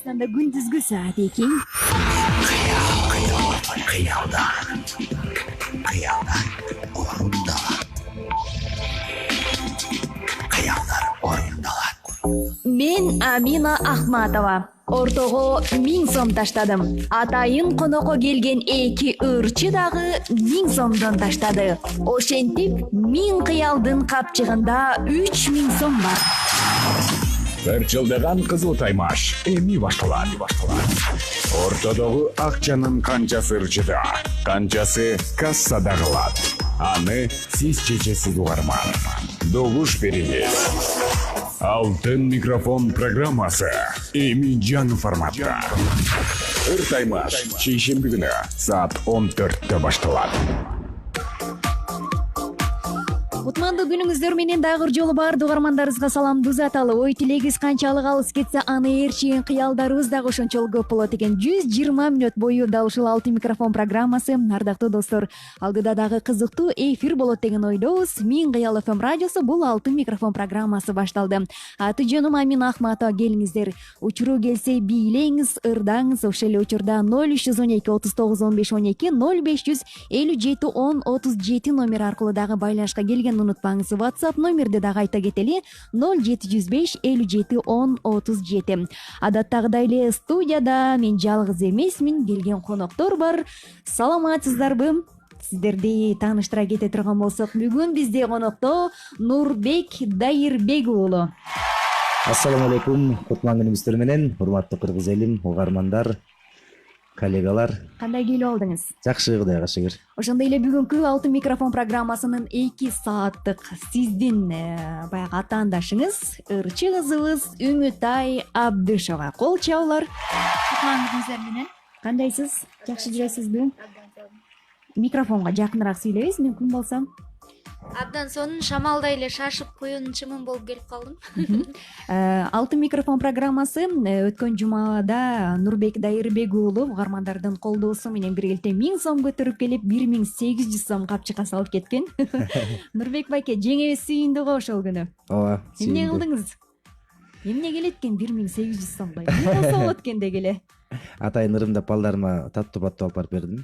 радиосунда күндүзгү саат 2. Мен Амина Ахматова. Ортого 1000 сом таштадым. Атайын конокко келген эки ырчы дагы 1000 сомдон таштады. Ошентип 1000 кыялдын капчыгында 3000 сом бар. Ырчылдаган кызыл таймаш эми башталат. Ортодогу акчанын канчасы ырчыда, канчасы кассада калат. Аны сиз чечесиз угарман. Добуш бериңиз. Алтын микрофон программасы эми жаңы форматта. Ыр таймаш шейшемби күнү саат 14-тө башталат. Кутмандуу күнүңүздөр менен дагы жолу бар угармандарыбызга саламды узаталы. Ой тилегиз канчалык алыс кетсе, аны ээрчиген кыялдарыбыз дагы ошончолук көп болот экен. 120 мүнөт бою дал ушул алтын микрофон программасы. Ардактуу достор, алдыда дагы кызыктуу эфир болот деген ойдобуз. 1000 кыял FM радиосу бул алтын микрофон программасы башталды. Аты жөнүм Амина Ахматова. Келиңиздер, учуруу келсе бийлеңиз, ырдаңыз. Ошол эле учурда 0312 39 15 12 0557 10 37 номер аркылуу дагы байланышка келген унутпаңыз. WhatsApp номерди дагы айта кетели: 0705 57 10 37. Адаттагыдай эле студияда мен жалгыз эмесмин, келген коноктор бар. Саламатсыздарбы? Сиздерди тааныштыра кете турган болсок, бүгүн бизде конокто Нурбек Дайырбек уулу. Ассаламу алейкум, кутман күнүңүздөр менен, урматтуу кыргыз элим, угармандар, коллегалар. Кандай күйлүү алдыңыз? Жакшы, Кудайга шүгүр. Ошондой эле бүгүнкү алтын микрофон программасынын 2 сааттык сиздин баягы атаандашыңыз, ырчы кызыбыз Үмүтай Абдышева. Кол чабуулар. Кутман күнүңүздөр менен. Кандайсыз? Жакшы жүрөсүзбү? Микрофонго жакыныраак сүйлөйбүз, мүмкүн болсо. Абдан сонун шамалдай эле шашып куюн чымын болуп келип калдым. Алтын микрофон программасы өткөн жумада Нурбек Дайырбек уулу угармандардын колдоосу менен биргеликте 1000 сом көтөрүп келип 1800 сом капчыкка салып кеткен. Нурбек байке, жеңебиз сүйүндү го ошол күнү. Ооба. Эмне кылдыңыз? Эмне келет экен 1800 сомдой? Эмне болсо болот экен дегеле. Атайын ырымдап балдарыма таттуу баттуу алып барып бердим.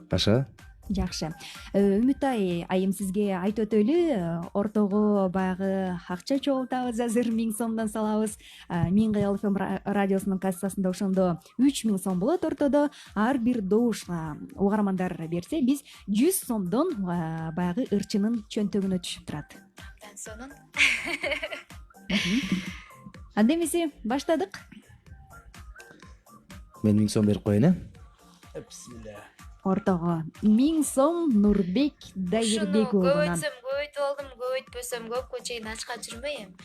Каша. Жакшы. Үмүтай айым, сизге айтып өтөлү, ортого баягы акча чогултабыз, азыр 1000 сомдон салабыз. 1000 кыял FM радиосунун кассасында ошондо 3000 сом болот ортодо. Ар бир добушка угармандар берсе, биз 100 сомдон баягы ырчынын чөнтөгүнө түшүп турат. Абдан сонун. Анда эмесе баштадык. Мен 1000 сом берип коеюн, Бисмилля. Ортого 1000 сом Нурбек Дайырбек уулунан. Көбөйтсөм көбөйтүп алдым, көбөйтпөсөм көпкө чейин ачка жүрбөй эми.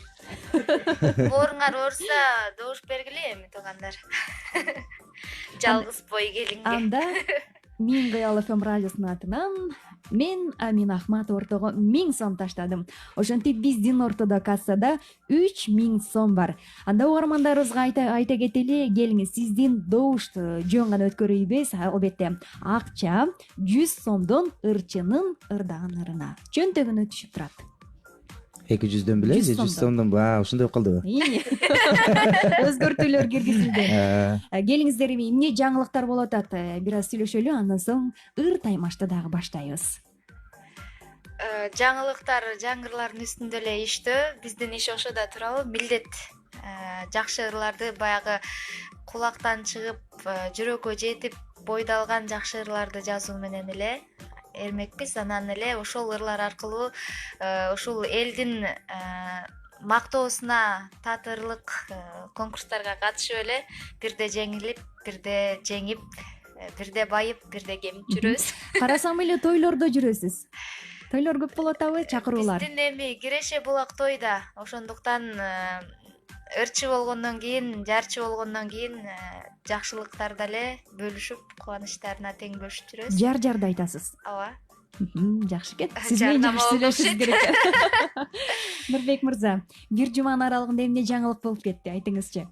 Бооруңар ооруса добуш бергиле эми туугандар. Жалгыз бой келиңге. Анда 1000 кыял FM радиосунун атынан мен Амина Ахматова ортого 1000 сом таштадым. Ошентип биздин ортодо кассада 3000 сом бар. Анда угармандарыбызга айта кетели, келиңиз, сиздин добушту жөн гана өткөрүүбүз, албетте акча 100 сомдон ырчынын ырдаган ырына чөнтөгүнө түшүп турат. 200дөн беле, 100 сомдон ушундай болуп калдыбы? Өзгөртүүлөр киргизилди. Келиңиздер, эмне жаңылыктар болуп атат? Бир аз сүйлөшөлү, андан соң ыр таймашты дагы баштайбыз. Жаңылыктар жаңырлардын үстүндө эле иштөө, биздин иш ошодо турабы? Милдет жакшы ырларды баягы кулактан чыгып, жүрөккө жетип, бойдалган жакшы ырларды жазуу менен эле эрмекпиз. Анан эле ошол ырлар аркылуу ушул элдин мактоосуна татырлык конкурстарга катышып эле бирде жеңилип, бирде жеңип, бирде байып, бирде кемип жүрөбүз. Карасам эле тойлордо жүрөсүз. Тойлор көп болуп атабы, чакыруулар? Биздин эми Киреше булак тойда, ошондуктан ырчы болгондон кийин, жарчы болгондон кийин жакшылыктарды эле бөлүшүп, кубанычтарына тең бөлүшүп жүрөбүз. Жар-жарды айтасыз. Ооба. Жакшы экен. Сиз менен жакшы сүйлөшүш керек. Нурбек мырза, бир жуманын аралыгында эмне жаңылык болуп кетти, айтыңызчы.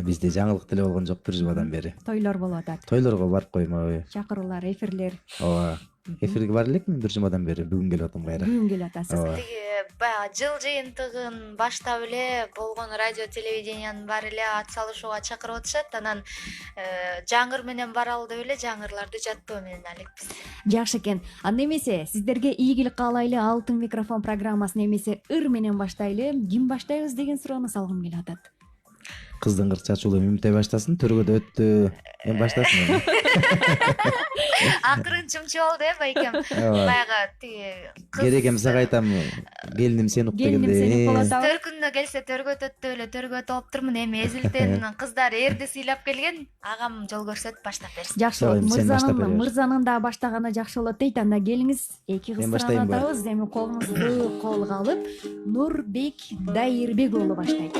Бизде жаңылык деле болгон жок бир жумадан бери. Тойлор болуп атат. Тойлорго барып коймобу? Чакыруулар, эфирлер. Ооба. Эфирге бар элекмин бир жумадан бери. Бүгүн келип атам кайра. Бүгүн келип атасыз. Ооба. Тиги баягы жыл жыйынтыгын баштап эле болгон радио телевидениянын баары эле ат салышууга чакырып атышат. Анан жаңыр менен баралы деп эле жаңырларды жаттоо менен элекпиз. Жакшы экен. Анда эмесе сиздерге ийгилик каалайлы. Алтын микрофон программасын эмесе ыр менен баштайлы. Ким баштайбыз деген суроону салгым келип атат. Кыздын кыр чачуулу Мимтай баштасын, төргөдө өттү. Эми баштасын. Акырын чымчы болду байкем. Ооба. Баягы тиги Керек эми сага айтам, келиним сен ук Келиним сени дегенде. колотабы. Төркүнүнө келсе төргөт өттү эле төргөт олуптурмун. Эми эзилтен кыздар эрди сыйлап келген. Агам жол көрсөтүп баштап берсин. Жакшы Жок, болот. эми сен баштап бере бер. Мырзанын да баштаганы жакшы болот дейт. Анда келиңиз, эки кыз Мен баштайынбы? атабыз. Эми колуңузду колго алып, Нурбек Дайырбек уулу баштайт.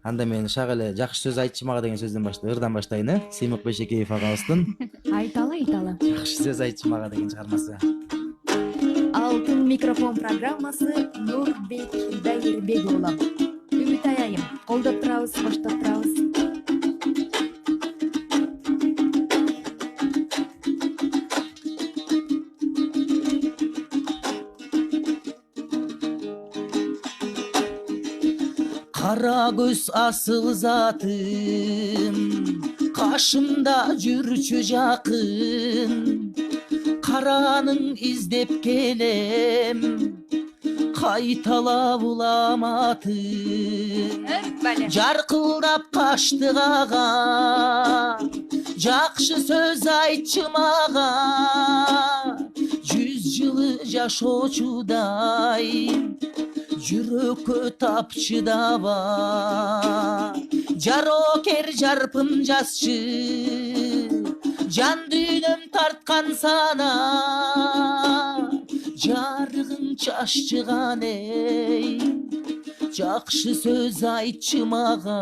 Анда мен шак эле жакшы сөз айтчы мага деген сөздөн баштайын, ырдан баштайын, Сыймык Бешекеев агабыздын Айталы. жакшы сөз айтчы мага деген чыгармасы. Алтын микрофон программасы Нурбек Дайырбек уулу. Үмүт айайым, колдоп турабыз, коштоп турабыз. Kara göz asıl zatım, kaşımda жүрчү жакын. Karanın izdep gelem, kaytalap ulamatım. Жаркылдап каштык ага, жакшы сөз айтчы мага. 100 жылы жашоочудай, жүрөккө тапчы даба. Жарокер жарпым жазчы, жан дүйнөм тарткан сана. Жарыгың чашчыган эй, жакшы сөз айтчы мага.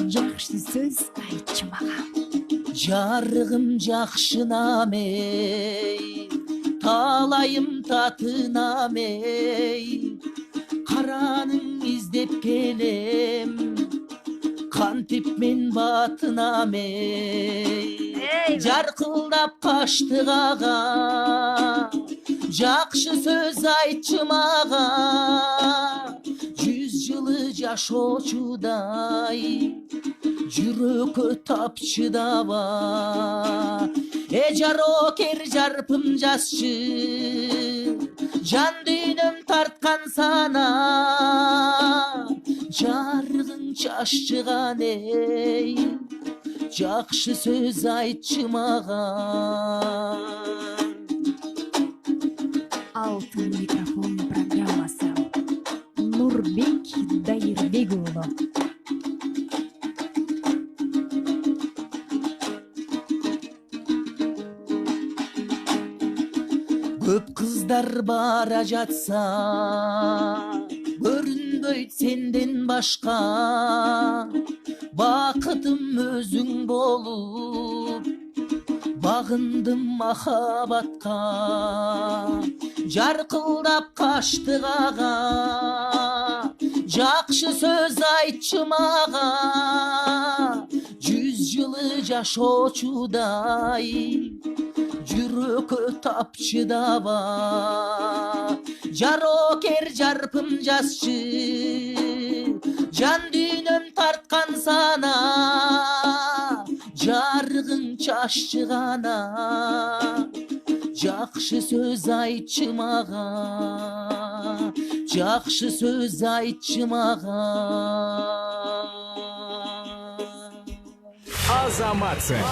Жакшы сөз айтчы мага. Жарыгым жакшынам эй, талайым татынам эй. Караның издеп келем, кантип мен батынам эй. Жаркылдап каштык ага, жакшы сөз айтчы мага. 100 жылы жашоочудай, жүрөккө тапчы даба. Жарокер жарпым жазчы, жан дүйнөм тарткан сана. Жарыгың чашчыган эй, жакшы сөз айтчы мага. Алтын микрофон программасы Нурбек Дайырбек уулу. Көп кыздар бара жатса, көрүнбөйт сенден башка. Бакытым өзүң болуп, багындым махабатка. Жаркылдап каштык ага, жакшы сөз айтчы мага. 100 жылы жашоочудай, жүрөккө тапчы даба. Жарокер жарпым жазчы, жан дүйнөм тарткан сана. Жарыгың чашчы гана, жакшы сөз айтчы мага. Жакшы сөз айтчы мага. Азаматсың.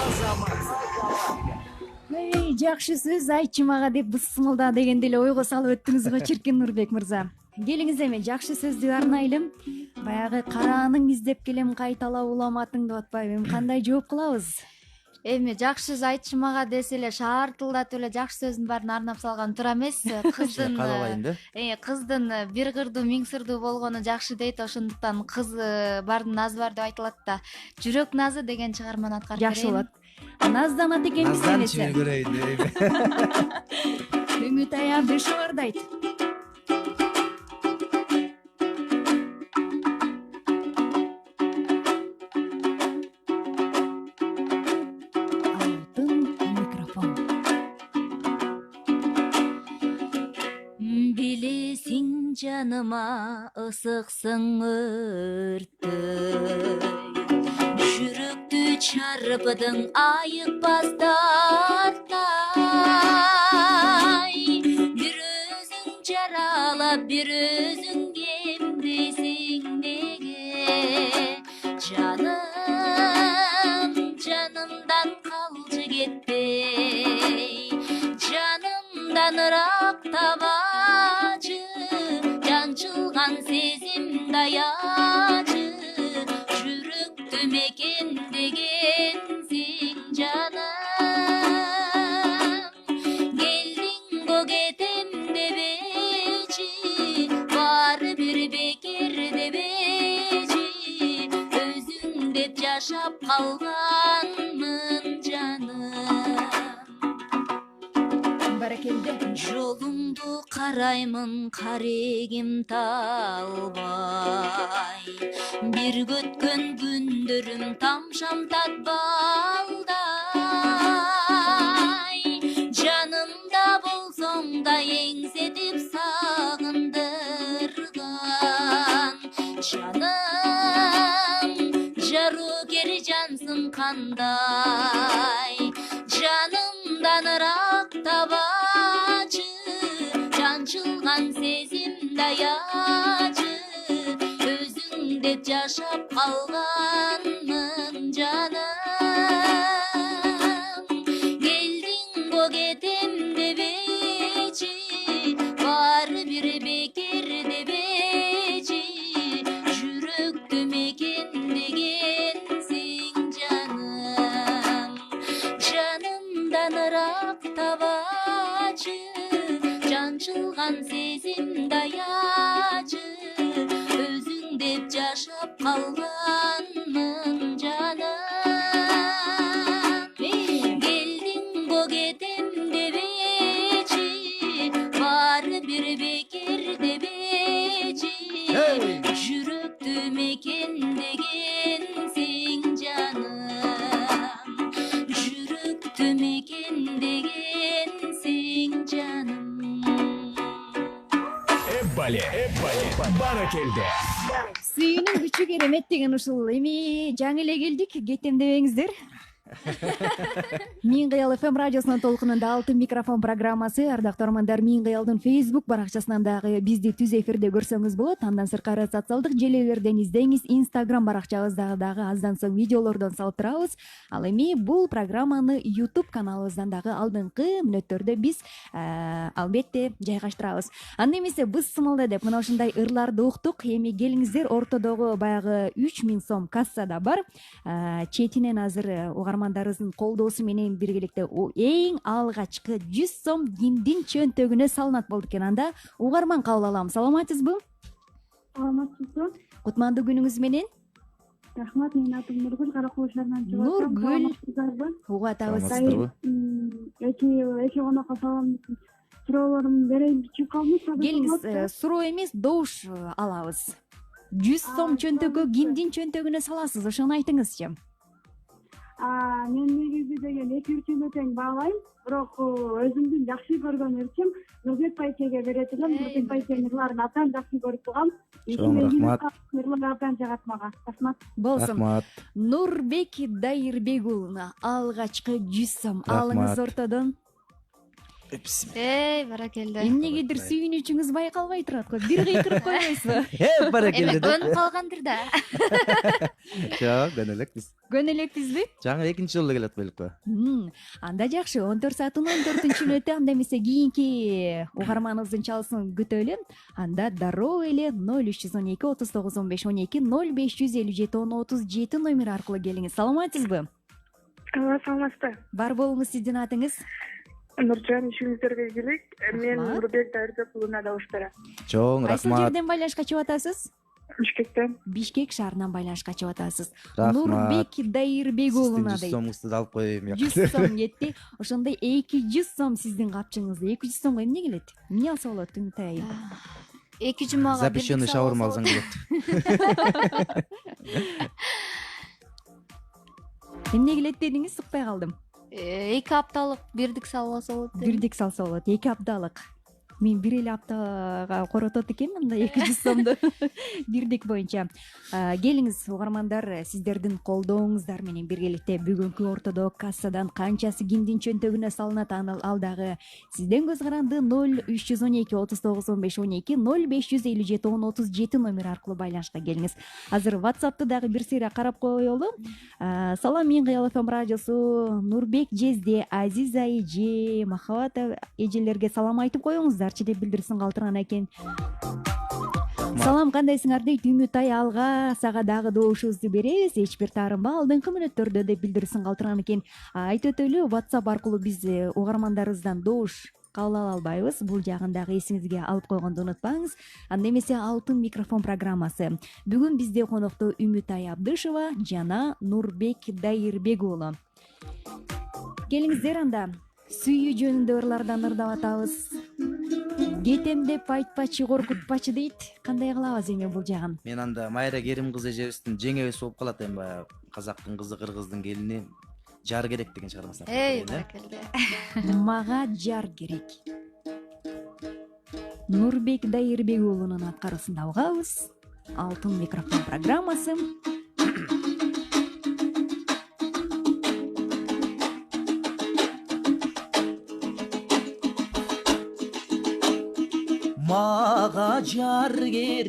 Жакшы сөз айтчы мага деп бысмылда дегенде эле ойго салып өттүңүз го чиркин Нурбек мырза. Келиңиз эми жакшы сөздү арнайлым. Баягы карааның издеп келем кайталап уламатың деп атпайбы. Эми кандай жооп кылабыз? Эми жакшы сөз айтчы мага десе эле шаартылдатып эле жакшы сөздүн баарын арнап салган туура эмес. Кыздын бир кырдуу миң сырдуу болгону жакшы дейт. Ошондуктан кыз бардын назы бар деп айтылат да. Жүрөк назы деген чыгарманы аткарып берейин. Жакшы болот. Назданат экенбиз эмесе. Наздан көрөйүн дейм. Үмүт ая бешовардайт. келесиң жаныма ысыксың өрттөй жүрөктү чарпыдың айыкпас дарттай бир өзүң жаралап бир өзүң эмдесиң неге жаным жанымдан калчы кетпей жанымдан ыраак табачы жанчылган сезим даячы жүрөктү мекендегенсиң жаным келдиң го кетем дебечи баары бир бекер дебечи өзүң деп жашап калганмын жаным баракелде жолуңду караймын карегим талбай бир көткөн күндөрүм тамшам татбалдай жанымда болсоң да эңсетип сагындырган жаным жарыгер жансың кандай жанымдан ыраак табачы жанчылган сезим даячы өзүң деп жашап калганмын жаным келдиң го кетем дебечи баары бир бекер дебечи жүрөктү мекендегенсиң жаным жанымдан ыраак табачы жанчылган сезим даячы өзүң деп жашап калганмын жаным келдиң го кетем дебечи баары бир бекер дебечи жүрөктү мекендегенсиң жаным жүрөктү мекендегенсиң жаным Эббали баракелде. сүйүүнүн күчү керемет деген ушул эми жаңы эле келдик кетем дебеңиздер. Миң кыял FM радиосунун толкунунда алтын микрофон программасы ардактуу армандар Миң кыялдын Facebook баракчасынан дагы бизди түз эфирде көрсөңүз болот. Андан сырткары социалдык желилерден издеңиз. Instagram баракчабызда дагы аздан соң видеолордон салып турабыз. Ал эми бул программаны YouTube каналыбыздан дагы алдыңкы мүнөттөрдө биз албетте жайгаштырабыз. Анда эмесе быз сымылды деп мына ушундай ырларды уктук. Эми келиңиздер, ортодогу баягы 3000 сом кассада бар. Четинен азыр угармандарыбыздын колдоосу менен биргеликте эң алгачкы 100 сом кимдин чөнтөгүнө салынат болду экен. Анда угарман кабыл алам. Саламатсызбы? Саламатсызбы? Кутмандуу күнүңүз менен. Рахмат, менин атым Нургүл, Каракөл шаарынан чыгып атам. Нургүл. угатабыз. Саламатсыздарбы? Эки конокко салам суроолорумду берейин, чыгып калдым. Келиңиз, суроо эмес, добуш алабыз. 100 сом чөнтөгкө кимдин чөнтөгүнө саласыз? Ошону айтыңызчы. Мен негизи деген эки ырчымды тең баалайм, бирок өзүмдүн жакшы көргөн ырчым Нурбек байчеге берет элем. Нурбек байченин ырларын абдан жакшы көрүп тургам. Рахмат. Ырлар абдан жагат мага. Рахмат. Болсун. Рахмат. Нурбек Дайырбек алгачкы 100 сом алыңыз ортодон. Баракелде. Эмнегедир сүйүнүчүңүз байкалбай турат го. Бир кыйкырып койбойсузбу? Баракелде. Көнүп калгандыр да. Жок, көнөлекпиз. Көнөлекпизби? Жаңы экинчи жолу келет белекпи? Анда жакшы. 14 сааттын 14-мүнөтү анда эмесе кийинки угарманыбыздын чалысын күтөлү. Анда дароо эле 0312 39 15 12 0557 10 37 номер аркылуу келиңиз. Саламатсызбы? Саламатсызбы? Бар болуңуз, сиздин атыңыз? Нуржан, ишиңиздерге ийгилик. Мен Нурбек Дайырбек уулуна добуш берем. Чоң Кайсы рахмат. жерден байланышка чыгып атасыз? Бишкектен. Бишкек шаарынан байланышка чыгып атасыз. Рахмат. Нурбек Дайырбек уулуна 100 дейт. сомуңузду да алып коеюн. 100 сом кетти. Ошондой 200 сом сиздин капчыгыңызда. 200 сомго эмне келет? Эмне алса болот түнтайын? 2 жумага Запрещенный шаурма алсаң келет. Эмне келет дедиңиз? Сукпай калдым. 2 апталык бирдик салса болот. Бирдик салса болот. 2 апталык. мен бир эле аптага коротот экенмин мындай 200 сомду бирдик боюнча. Келиңиз угармандар, сиздердин колдооңуздар менен биргеликте бүгүнкү ортодо кассадан канчасы кимдин чөнтөгүнө салынат, ал дагы сизден көз каранды. 0312 39 15 12 0557 10 37 номер аркылуу байланышка келиңиз. Азыр WhatsApp'ты дагы бир сыйра карап коелу. Салам, мен Кыял ФМ радиосу Нурбек Жезде, Азиза эже, Махабат эжелерге салам айтып коюңуздарчы деп билдирсин калтырган экен. Салам, кандайсыңар дейт. Үмүт аялга сага дагы добушубузду беребиз, эч бир таарынба алдыңкы мүнөттөрдө деп билдирсин калтырган экен. Айтып өтөлү, WhatsApp аркылуу биз угармандарыбыздан добуш кабыл ала албайбыз. Бул жагын дагы эсиңизге алып койгонду унутпаңыз. Анда эмесе Алтын микрофон программасы. Бүгүн бизде конокто Үмүт Ая Абдышева жана Нурбек Дайырбек уулу. Келиңиздер, анда сүйүү жөнүндө ырлардан ырдап атабыз. Кетем деп айтпачы, коркутпачы дейт. Кандай кылабыз эми бул жагын? Мен анда Майра Керим кызы эжебиздин жеңебиз болуп калат, эми баягы казактын кызы, кыргыздын келини жар керек деген чыгармасына. Баракелде. Мага жар керек. Нурбек Дайырбек уулунун аткаруусунда угабыз. Алтын микрофон программасы. Мага жар керек,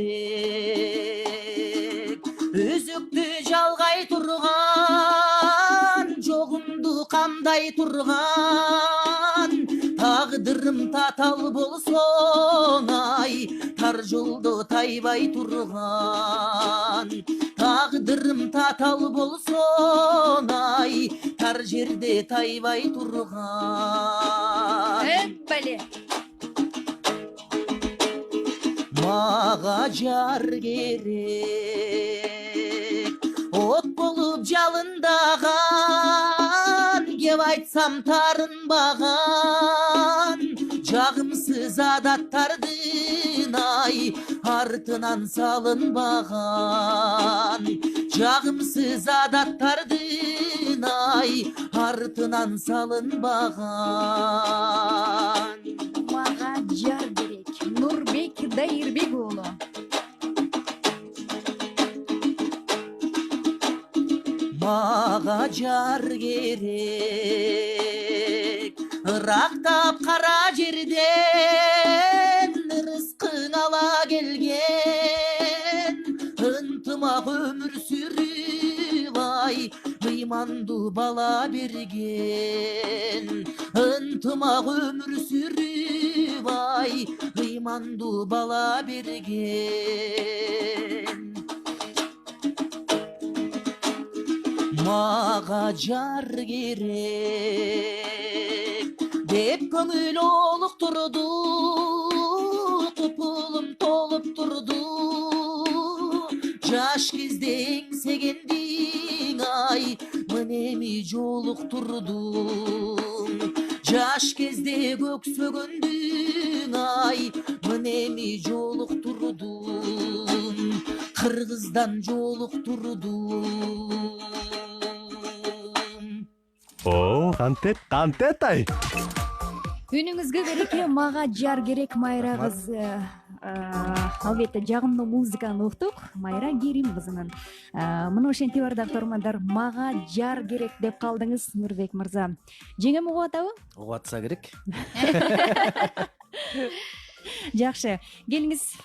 өзөктү жалгай турган, жогумду камдай турган. Тагдырым татал болсоң ай, тар жолдо тайбай турган. Тагдырым татал болсоң ай, тар жерде тайбай турган. Бале. Мага жар керек, от болуп жалындаган, кеп айтсам тарынбаган, жагымсыз адаттардын ай, артынан салынбаган. Жагымсыз адаттардын ай, артынан салынбаган. Мага жар керек. Нурбек Дайырбек уулу. Мага жар керек, ырактап кара жерден рызкың ала келген. Ынтымак өмүр сүрүп ай, ыймандуу бала берген. Ынтымак өмүр сүрүп ай, ыймандуу бала берген. Мага жар керек деп көңүл олуктурду, купулум толуп турду. Жаш кезде эңсегендиң ай, мынеми жолуктурдум. Жаш кезде көксөгөндүң ай, мынеми жолуктурдум. Кыргыздан жолуктурдум. О, кантет ай. Үнүңүзгө береке. Мага жар керек. Майра кыз, албетте жагымдуу музыканы уктук. Майра Керим кызынын. Мына ошентип бар доктормандар, мага жар керек деп калдыңыз, Нурбек мырза. Жеңем угуп атабы? Угуп атса керек. Жакшы. Келиңиз.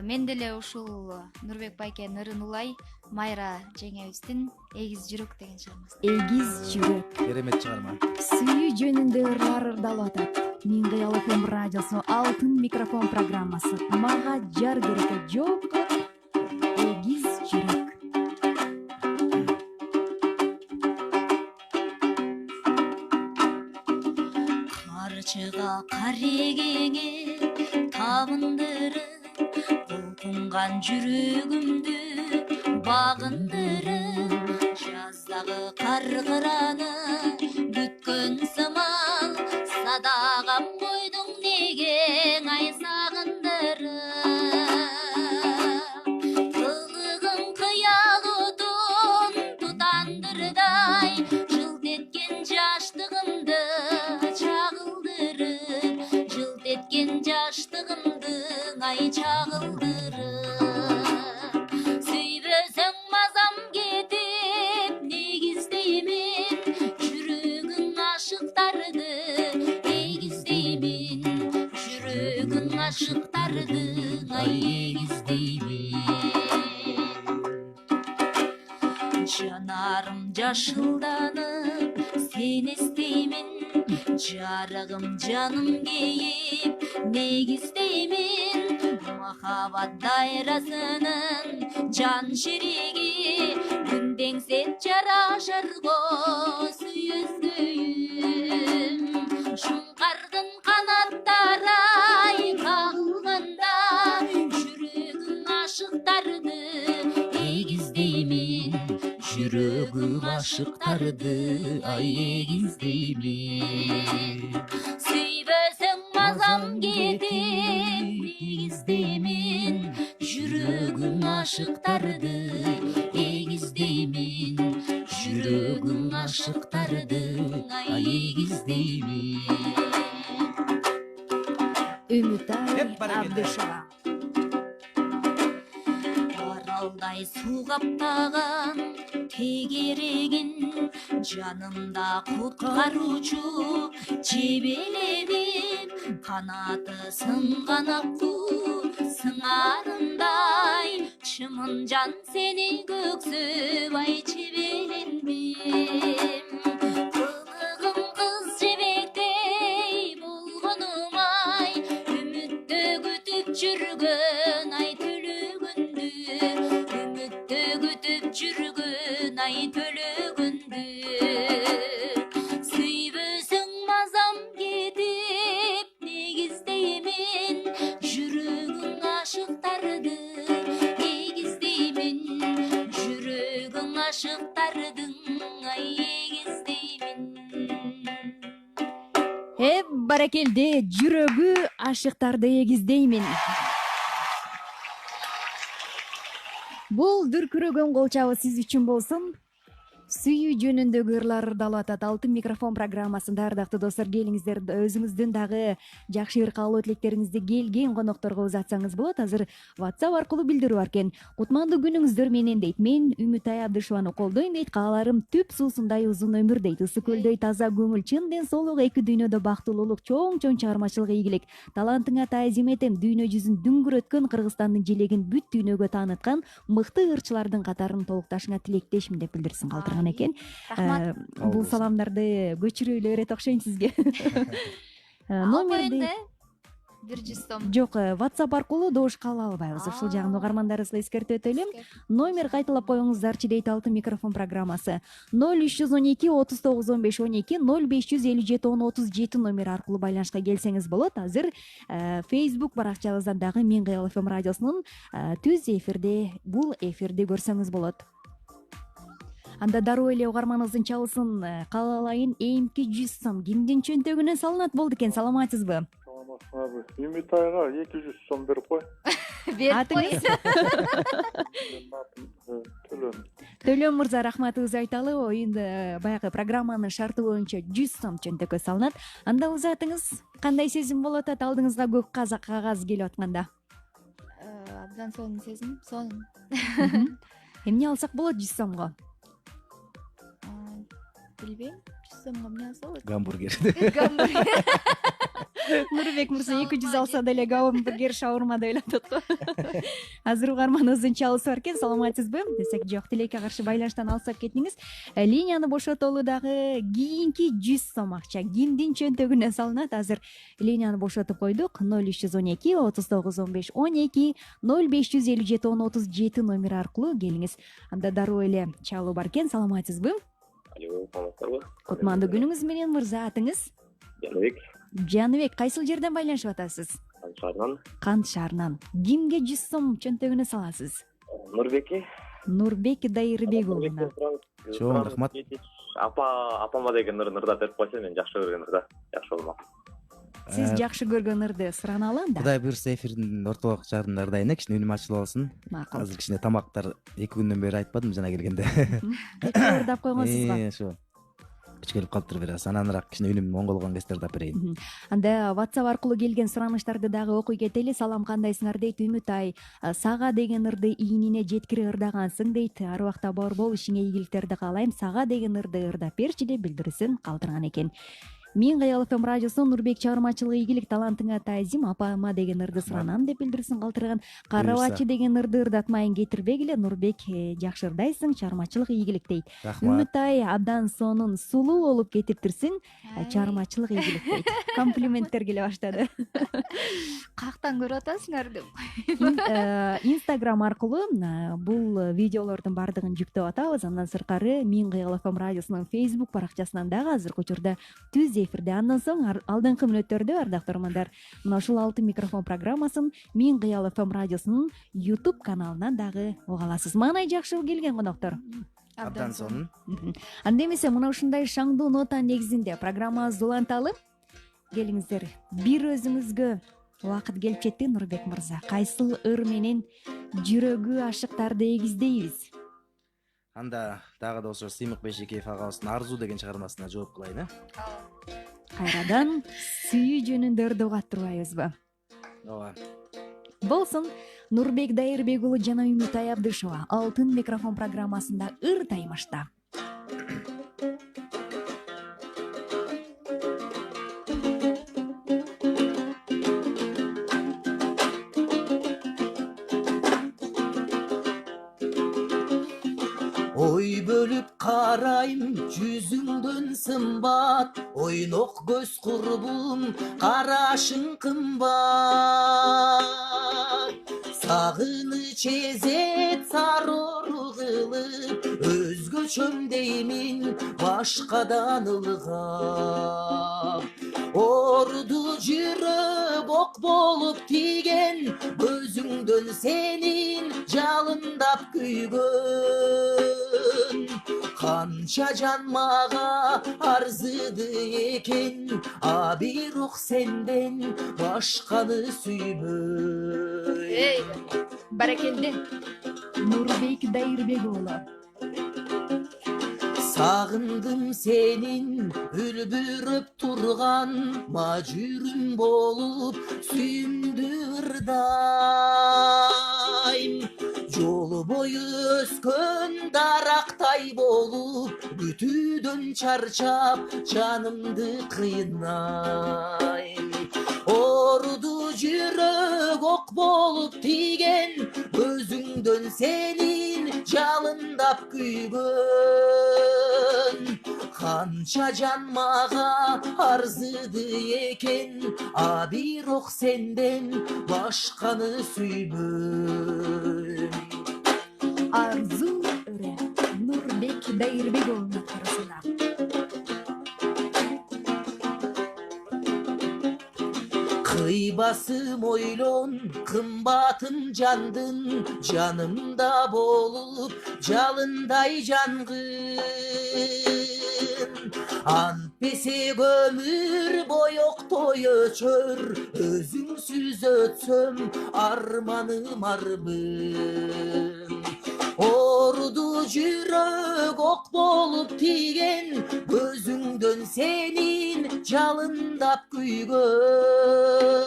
Мен деле ушул Нурбек байкенин ырын улай, Майра жеңебиздин Эгиз жүрөк деген чыгармасы. Эгиз жүрөк. Керемет чыгарма. Сүйүү жөнүндө ырлар ырдалып атат. Мен Кыял ФМ радиосу Алтын микрофон программасы. Мага жар керек. Жок. Эгиз жүрөк. Карчыга карегеңе табындырып, кулкунган жүрөгүмдү багындырып, жаздагы каркыраны күткөн сымал, садагам койдуң неге ай сагындырып. Кылыгың кыял отун тутандырдай, жылт эткен жаштыгымды чагылдырып, жылт эткен ай чагылдырып сүйбөсөң мазам кетип негиздеймин жүрөгүң ашыктарды эгиздеймин жүрөгүң ашыктарды ай эгиздеймин жанарым жашылданып сен эстеймин жарыгым жаным кейип негиздеймин махабат дайрасынын жан шериги күндеңсеп жарашырго сүйөзгөйүм шуңкардын канаттары ай кагылганда жүрөгүң ашыктарды эгиздеймин жүрөгүм ашыктарды ай эгиздеймин сүйбөсөң мазам кетип эгиздеймин жүрөгүң ашыктарды эгиздеймин жүрөгүң ашыктарды ай эгиздеймин Үмүтай Абдышева. аралдай суу каптаган тегерегин жанымда куткаруучу жебелебим канаты сынган аккуу сыңарындай чымын жан сени көксөп ай чебелендим кылыгым кыз жебектей болгонум ай үмүттө күтүп жүргөн ай төлөгүндү үмүттө күтүп жүргөн ай төлөгүндү сүйбөсөң мазам кетип негиздеймин жүрөгүң ашыктарды эгиздеймин жүрөгүң ашыктардың ай эгиздеймин Баракелде жүрөгү ашыктарды эгиздеймин. Бул дүркүрөгөн кол чабы сиз үчүн болсун. Сүйүү жөнүндөгү ырлар ырдалып атат. Алтын микрофон программасында ардактуу достор, келиңиздер өзүңүздүн дагы жакшы ыр каалоо тилектериңизди келген конокторго узатсаңыз болот. Азыр WhatsApp аркылуу билдирүү бар экен. Кутмандуу күнүңүздөр менен дейт. Мен Үмүтай Абдышеваны колдойм дейт. Кааларым түп суусундай узун өмүр дейт. Ысы көлдөй таза көңүл, чын ден соолук, эки дүйнөдө бактылуулук, чоң чыгармачылык ийгилик. Талантыңа таазим этем. Дүйнө жүзүн дүңгүрөткөн, Кыргызстандын желегин бүт дүйнөгө тааныткан мыкты ырчылардын катарын толукташыңа тилектешмин деп билдирсин калтырган экен. Рахмат. Бул саламдарды көчүрө эле берет окшойм сизге. Номерди 100 сом. жок, WhatsApp аркылуу добушка ала албайбыз. Ушул жагын угармандарыбызга эскертип өтөлүм. Номер кайталап коюңуздарчы дейт Алтын микрофон программасы. 0312 39 15 12 0557 10 37 номер аркылуу байланышка келсеңиз болот. Азыр Facebook баракчабыздан дагы Мен Кыял FM радиосунун түз эфирде, бул эфирди көрсөңүз болот. Анда дароо эле угарманыбыздын чалысын каалайын. Эмки 100 сом кимдин чөнтөгүнө салынат болду экен? Саламатсызбы? Саламатсызбы. Үмүтайга 200 сом берип кой. Атыңыз? Төлөм мырза, рахматыңызды айталы. Оюнда баягы программанын шарты боюнча 100 сом чөнтөккө салынат. Анда өз атыңыз кандай сезим болуп атат? Алдыңызга көк кагаз келип атканда? Абдан сонун сезим, сонун. Эмне алсак болот 100 сомго? Билбейм, 100 сомго эмне алса болот? Гамбургер. Нурбек мырза 200 алса деле гамбургер, шаурма деп атат го. Азыр угарманыбыздын чалысы бар экен. Саламатсызбы десек, жок, тилекке каршы байланыштан алсак кетиңиз. Линияны бошотолу дагы кийинки 100 сом акча кимдин чөнтөгүнө салынат? Азыр линияны бошотуп койдук. 0312 39 15 12 0557 10 37 номер аркылуу келиңиз. Анда дароо эле чалуу бар экен. Саламатсызбы? Саламатсызбы? Кутмандуу күнүңүз менен мырза, атыңыз? Жаныбек. Жаныбек, кайсыл жерден байланышып атасыз? Каншаарынан. Кант шаарынан. Кимге 100 сом чөнтөгүнө саласыз? Нурбекке. Нурбек Дайырбек уулуна. Чоң рахмат. Апама деген ырда берип койсо, мен жакшы көргөн ырда. Жакшы болмок. Сиз жакшы көргөн ырды сураналы анда? Кудай буюрса эфирдин ортолук жагында ырдайын, кичине үнүм ачылып алсын. Макул. Азыр кичине тамактар 2 күндөн бери айтпадым жана келгенде. Ырдап койгонсузго. Ошо. келип калыптыр бир аз ананыраак кичине үнүм оңголгон кездерди алып берейин. Анда WhatsApp аркылуу келген сураныштарды дагы окуй кетели. Салам, кандайсыңар дейт Үмүт ай. Сага деген ырды ийнине жеткире ырдагансың дейт. Ар убакта бар бол, ишиңе ийгиликтерди каалайм. Сага деген ырды ырдап берчи деп билдирүүсүн калтырган экен. Мен Кыял ФМ радиосу Нурбек чыгармачылык ийгилик, талантыңа таазим, апама деген ырды суранам деп билдирүүсүн калтырган. Карабачы деген ырды ырдатмайын кетирбегиле, Нурбек жакшы ырдайсың, чыгармачылык ийгилик дейт. Үмүт ай, абдан сонун сулуу болуп кетиптирсиң, чыгармачылык ийгилик дейт. Комплименттер келе баштады. Каяктан көрүп атасыңар деп. Instagram аркылуу бул видеолордун баардыгын жүктөп атабыз. Андан сырткары Мен Кыял ФМ радиосунун Facebook баракчасынан дагы азыркы учурда түз эфирде. Андан соң алдыңкы мүнөттөрдө ардактуу көрөрмандар, мына ушул алтын микрофон программасын Мен Кыял ФМ радиосунун YouTube каналынан дагы уга аласыз. Маанай жакшы келген коноктор. Абдан сонун. Анда эмесе мына ушундай шаңдуу нота негизинде программабызды уланталы. Келиңиздер, бир өзүңүзгө убакыт келип жетти, Нурбек мырза. Кайсыл ыр менен жүрөгү ашыктарды эгиздейбиз? Анда дагы да ошо Сыймык Бейшекеев агабыздын Арзу деген чыгармасына жооп кылайын, Кайрадан сүйүү жөнүндө ырды угат турбайбызбы? Ооба. Болсун, Нурбек Дайырбек уулу жана Үмүт ай Абдышева алтын микрофон программасында ыр таймашта. Ой бөлүп карайм жүзүңдөн сымбат, ойнок көз курбум, карашың кымбат. Сагыныч эзет сарор кылып, өзгөчөм деймин башкадан ылгап. Орду жүрөк ок болуп тиген, көзүңдөн сенин жалындап күйгөн. Канча жан мага арзыды экен, а бирок сенден башканы сүйбөй. Баракелде. Нурбек Дайырбек уулу. Сагындым сенин үлбүрөп турган, мажүрүм болуп сүйүмдү ырдайм. Жол бою өскөн дарактай болуп, бүтүүдөн чарчап жанымды кыйнайм. Орду жүрөк ок болуп тиген, көзүңдөн сенин жалындап күйгөн. Канча жан мага арзыды экен, а бирок сенден башканы сүйбөйм. Арзу ыры Нурбек Дайырбек уулунун карасында. Кыйбасым ойлон, кымбатын жандын, жанымда болуп, жалындай жангын. Антпесе көмүр боектой өчөр, өзүңсүз өтсөм арманым арбын. Орду жүрөк ок болуп тиген, көзүңдөн сенин жалындап күйгөн.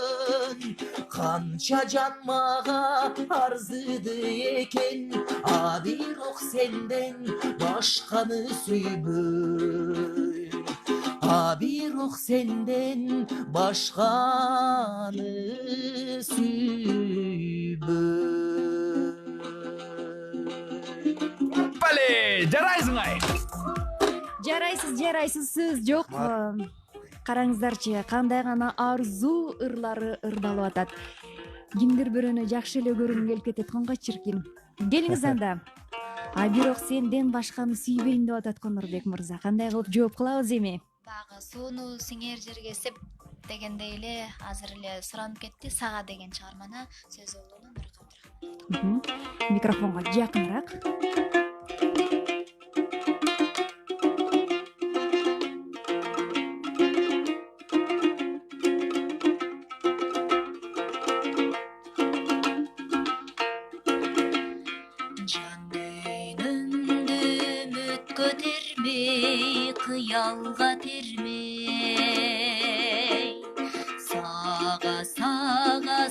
Канча жан мага арзыды экен, а бирок сенден башканы сүйбөй. А бирок сенден башканы сүйбөй. Бале, жарайсың ай. Жарайсыз сөз жок. Караңыздарчы, кандай гана арзуу ырлары ырдалып атат. Кимдир бирөөнү жакшы эле көргүм келип кетет, конго чиркин. Келиңиз анда. А бирок сенден башканы сүйбөйм деп атат Нурбек мырза. Кандай кылып жооп кылабыз эми? Дагы сууну сиңер жерге сеп дегендей эле азыр эле суранып кетти. Сага деген чыгарманы сөз уулунун ыры калтырган. Микрофонго жакыныраак. кыялга термей. Сага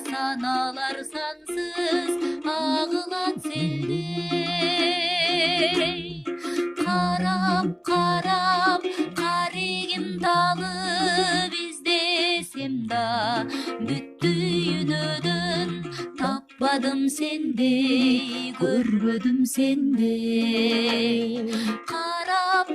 саналар сансыз агылат селдей. Карап карегим талып издесем да бүттүйүнөдөн таппадым сендей, көрбөдүм сендей. Карап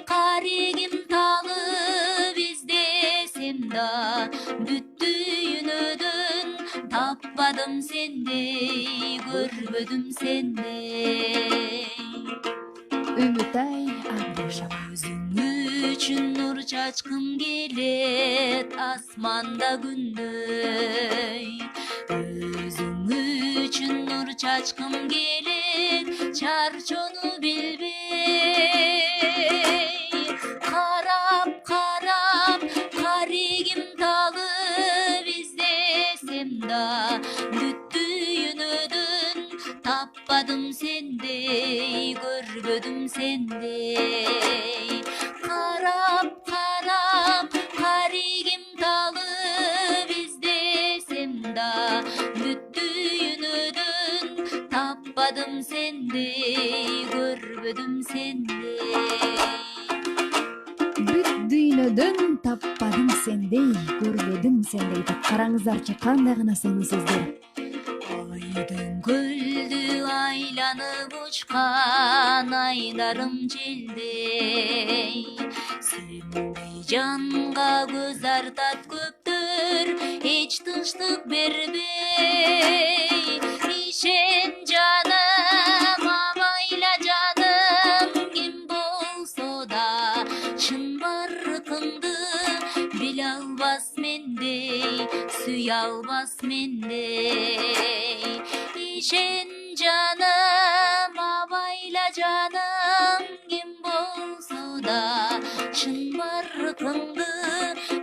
карегим талып издесем да бүттүйүнөдөн таппадым сендей, көрбөдүм сендей. Үмүтай Абдышева. Өзүң үчүн нур чачкым келет асманда күндөй. Өзүң үчүн нур чачкым келет чарчоону билбей. Карап карегим талып издесем да бүттүйүнөдөн таппадым сендей, көрбөдүм сендей. Карап карегим талып издесем да бүттүйүнөдөн таппадым сендей, көрбөдүм сендей. Бүт дүйнөдөн таппадым сендей, көрбөдүм сендей деп караңыздарчы, кандай гана сонун сөздөр. Айдын көлдү айланып учкан айдарым желдей. Сендей жанга көз артат көптөр, эч тынчтык бербей. Ишен жаным, абайла жаным, ким болсо да чын баркыңды биле албас мендей, сүйө албас мендей. Ишен жаным, абайла жаным, ким болсо да чын баркыңды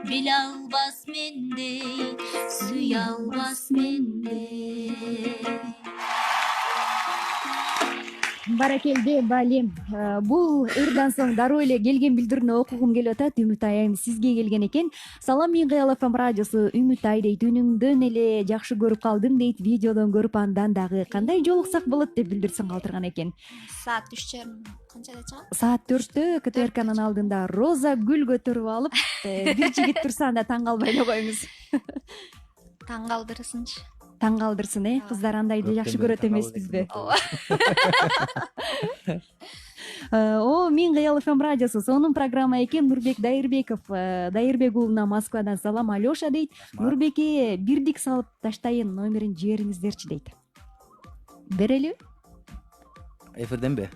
биле албас мендей, сүйө албас мендей. Баракелде Балим. Бул ырдан соң дароо эле келген билдирүүнү окугум келип атат. Үмүтай айым сизге келген экен. Салам, мен Кыял ФМ радиосу Үмүтай дейт. Үнүңдөн эле жакшы көрүп калдым дейт. Видеодон көрүп андан дагы кандай жолуксак болот деп билдирсең калтырган экен. Саат 3:30 канчада чыгат? Саат 4-тө КТРКнын алдында роза гүл көтөрүп алып, бир жигит турса анда таң калбай эле коюңуз. Таң калдырсынчы. Таң калдырсын, кыздар андайды жакшы көрөт эмеспизби? Ооба. О, мен Кыял ФМ радиосу, сонун программа экен. Нурбек Дайырбеков, Дайырбек уулуна Москвадан салам. Алёша дейт. Нурбекке бирдик салып таштайын, номерин жибериңиздерчи дейт. Берели? Эфирденби?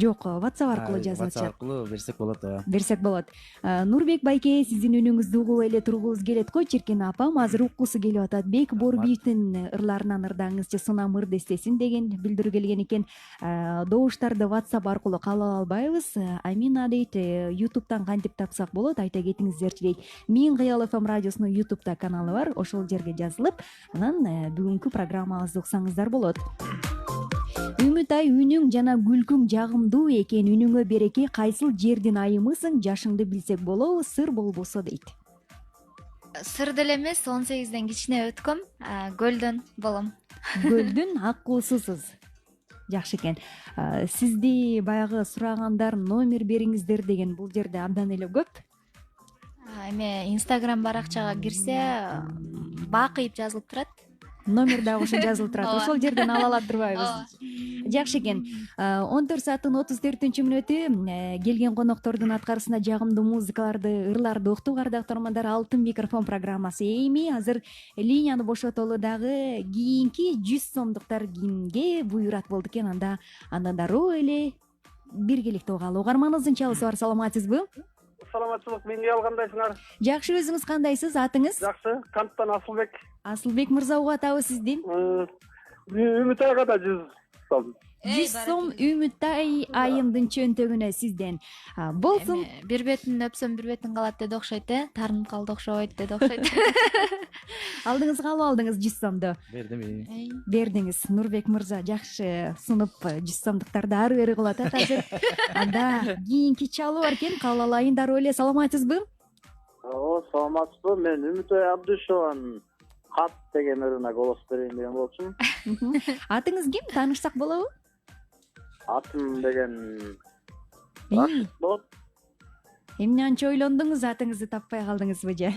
Жок, WhatsApp аркылуу жазып WhatsApp атышат. аркылуу берсек болот, ооба. Берсек болот. Нурбек байке, сиздин үнүңүздү угуп эле тургубуз келет го. Чиркен апам азыр уккусу келип атат. Бек Борбиевдин ырларынан ырдаңызчы, сынам ыр дестесин деген билдирүү келген экен. Добуштарды WhatsApp аркылуу кабыл албайбыз. Амина дейт, YouTube'дан кантип тапсак болот, айта кетиңиздерчи дейт. Мен Кыял ФМ радиосунун YouTube'да каналы бар, ошол жерге жазылып, анан бүгүнкү программабызды уксаңыздар болот. Үмүтай, үнүң жана күлкүң жагымдуу экен. Үнүңө береке, кайсыл жердин айымысың, жашыңды билсек болобу, сыр болбосо дейт. Сыр деле эмес, 18ден кичине өткөм, көлдөн болом. Көлдүн аккуусусуз. Жакшы экен. Сизди баягы сурагандар номер бериңиздер деген бул жерде абдан эле көп. Эме Instagram баракчага кирсе, бакыйып жазылып турат. Номер дагы ошо жазылып турат. Ошол жерден ала алат турбайбыз. Жакшы экен. 14:34 келген коноктордун аткарысына жагымдуу музыкаларды, ырларды укту. Кардактуу тормандар, Алтын микрофон программасы эми азыр линияны бошотолу. Дагы кийинки 100 сомдуктар кимге буйрат болду экен, андан дароо эле биргеликте угалы. Угарманыбыздын чалысы бар, саламатсызбы? Саламатчылык, менге кандайсыңар? Жакшы, өзүңүз кандайсыз? Атыңыз? Жакшы, Канттан Асылбек. Асылбек мырза, угатабы сизди? Үмүт айга да 100 сом. 100 сом Үмүтай айымдын чөнтөгүнө сизден. Болсун. Бир бетин өпсөм бир бетин калат деди окшойт, тарынып калды окшойт деди окшойт. Алдыңыз калып алдыңыз 100 сомду? Бердим. Бердиңиз. Нурбек мырза жакшы сунуп 100 сомдуктарды ары бери кылат азыр. Анда кийинки чалуу бар экен, кабыл алайын дароо эле. Саламатсызбы? Саламатсызбы? Мен Үмүтай Абдышеванын кат деген ырына голос берейин деген болчумун. Атыңыз ким? Таанышсак болобу? Атым деген Ий, болот. эмне анча ойлондуңуз, атыңызды таппай калдыңызбы же?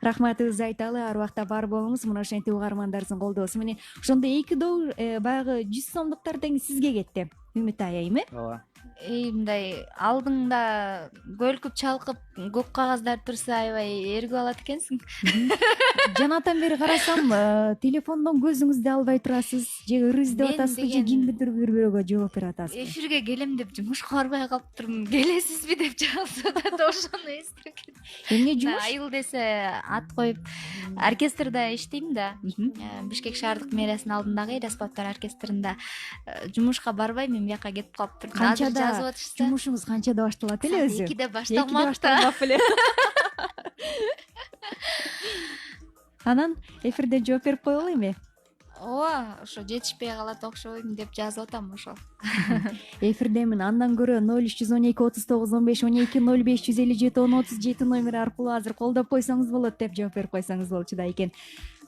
Рахматыбызды айталы, ар убакта бар болуңуз, мына ошентип угармандарыбыздын колдоосу менен. Ошондо эки доо баягы 100 сомдуктар тең сизге кетти. Үмүтай айым, Ооба. Мындай алдыңда көлкүп чалкып көк кагаздар турса аябай эргип алат экенсиң. Жанатан бери карасам, телефондон көзүңүздү албай турасыз, же ыр издеп атасызбы, же кимдирдир бирөөгө жооп берип атасызбы? Эфирге келем деп жумушка барбай калыптырмын. Келесизби деп жазып атат, ошону эстеп. Эмне жумуш? Айыл десе ат коюп оркестрде иштейм да. Бишкек шаардык мэриянын алдындагы эл аспаптар оркестринде жумушка барбай мен бияка кетип калыптырмын. Канчада жазып атышса, жумушуңуз канчада башталат эле өзү? 2-де башталмакта. эле. Анан эфирден жооп берип коелу эми. Ооба, ошо жетишпей калат окшойм деп жазып атам ошол. Эфирдемин. Андан көрө 0312 39 15 12 0557 10 37 номери аркылуу азыр колдоп койсоңуз болот деп жооп берип койсоңуз болчу да экен.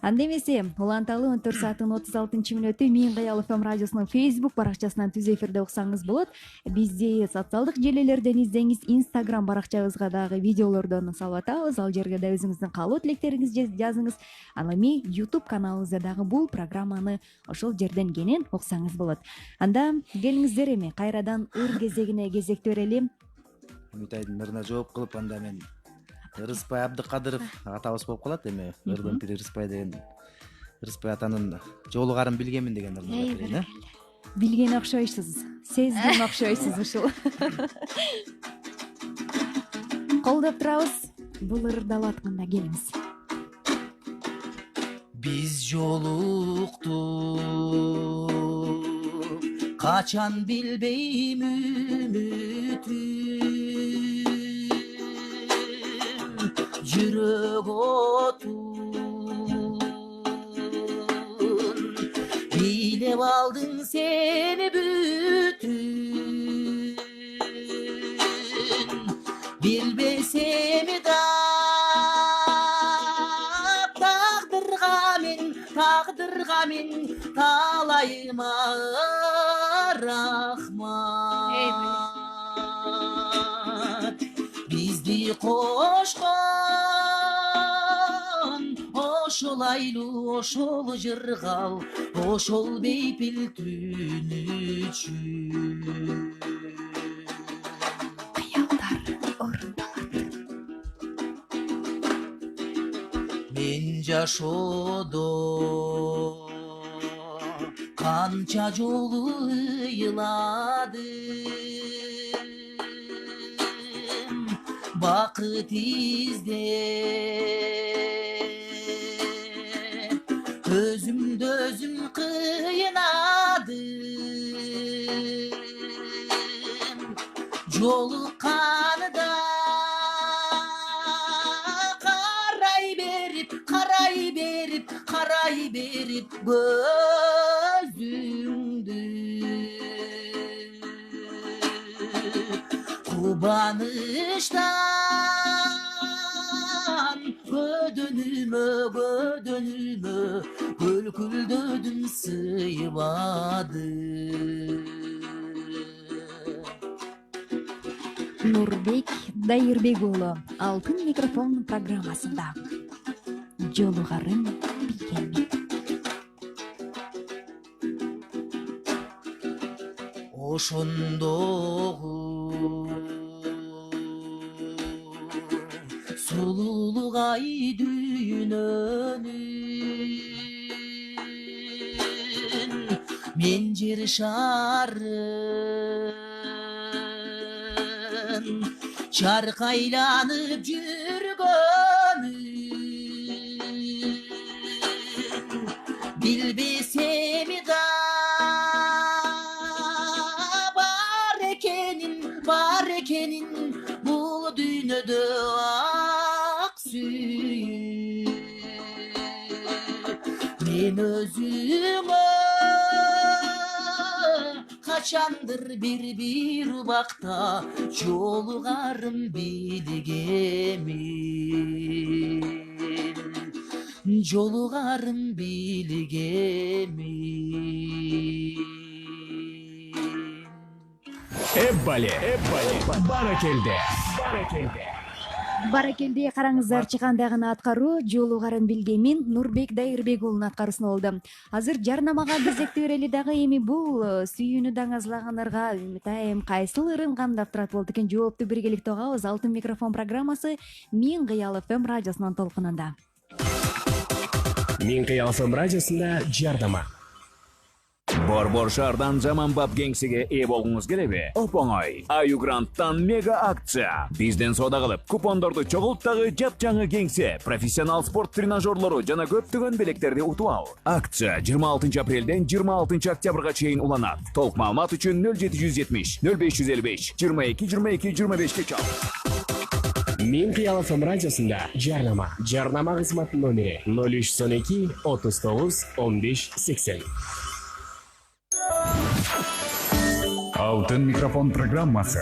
Анда эмесе уланталы 14 сааттын 36 мүнөтү Мен Кыял ФМ радиосунун Facebook баракчасынан түз эфирде уксаңыз болот. Бизди социалдык желилерден издеңиз, Instagram баракчабызга дагы видеолордон салып атабыз. Ал жерге да өзүңүздүн каалоо тилектериңизди жазыңыз. Ал эми YouTube каналыбызда дагы бул программаны ошол жерден кенен уксаңыз болот. Анда келиңиздер эми кайрадан ыр кезегине кезекти берели. Үмүтайдын ырына жооп кылып, анда мен Рыспай Абдыкадыров атабыз болуп калат эми. Ырдын пири Рыспай деген Рыспай атанын жолугарын билгенмин деген ырына берейин. Билген окшойсуз, сезген окшойсуз ушул. Колдоп турабыз. Бул ырды алып атканда келиңиз. Биз жолуктук, качан билбейм үмүтүм, жүрөк отун бийлеп алдың сени бүтүн, билбесем да тагдырга мен талайыма рахмат. Бизди кошкон ошол айлуу, ошол жыргал, ошол бейпил түн үчүн. Кыялдар орундалат. Мен жашоодо канча жолу ыйладым, бакыт издеп өзүмдү өзүм кыйнадым, жолукканда карай берип көзүңдү, кубанычтан көдөнүмө көлкүлдөдүм сыйбады. Нурбек Дайырбек уулу Алтын микрофон программасында жолугарын билгенмин. Ошондогу сулуулук ай дүйнөнүн мен жер шарын чаркайланып жүргөнүн билбесем да көзүңө качандыр бир убакта жолугарым билгемин жолугарым билгемин Эббали баракелде Баракелде караңыздар, чыгандагы аткаруу жолугарын билгемин Нурбек Дайырбек уулунун аткарысына болду. Азыр жарнамага кезекти берели дагы. Эми бул сүйүүнү даңазлагандарга Үмүт айым кайсыл ырым камдап турат болот экен? Жоопту биргеликте угабыз. Алтын микрофон программасы Мен Кыял ФМ радиосунун толкунунда. Мен Кыял ФМ радиосунда жардама. Борбор шаардан жаманбап кеңсиге ээ болгуңуз келеби? Оп-оңой. Аюгранттан мега акция. Бизден соода кылып, купондорду чогулт дагы жапжаңы кеңсе, профессионал спорт тренажерлору жана көптөгөн белектерди утуп ал. Акция 26 апрелден 26 октябрга чейин уланат. Толук маалымат үчүн 0770 0555 22 чал. Мен Кыял ФМ радиосунда жарнама. Жарнама кызматынын номери 0312 39 15 80. Алтын микрофон программасы.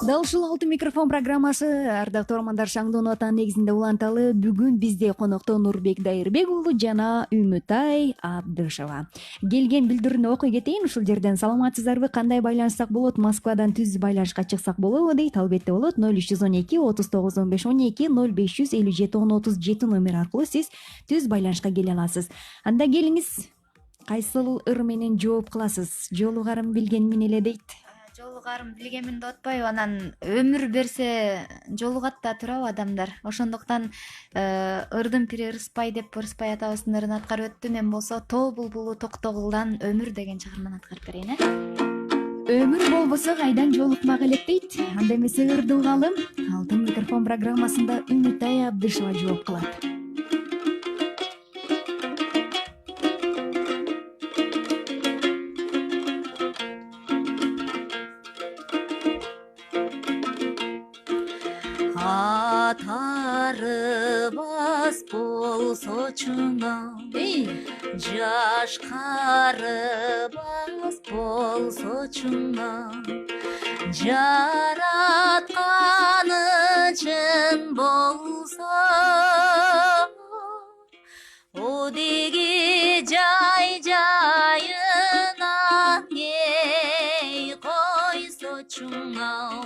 Дал ушул Алтын микрофон программасы ардактуу угармандар, шаңдуу нотанын негизинде уланталы. Бүгүн бизде конокто Нурбек Дайырбек уулу жана Үмүтай Абдышева. Келген билдирүүнү окуй кетейин. Ушул жерден саламатсыздарбы? Кандай байланышсак болот? Москвадан түз байланышка чыксак болобу дейт. Албетте болот. 0312 39 15 12 0557 10 37 номер аркылуу сиз түз байланышка келе аласыз. Анда келиңиз. Кайсыл ыр менен жооп кыласыз? Жолугарым билгенмин эле дейт. Жолугарым билгенмин деп атпайбы, анан өмүр берсе жолугат да турабы адамдар. Ошондуктан ырдын пири ырыспай деп ырыспай атабыздын аткарып өттү. Мен болсо Тоо булбулу Токтогулдан өмүр деген чыгарманы аткарып берейин. Өмүр болбосо кайдан жолукмак элек дейт. Анда эмесе ырды угалым. Алтын микрофон программасында Үмүтай Абдышева жооп кылат. Атарыбас болсо чыңал, жашкарыбас болсо чыңал, жаратканы чын болсо, одеги жайынан ей койсо чыңал.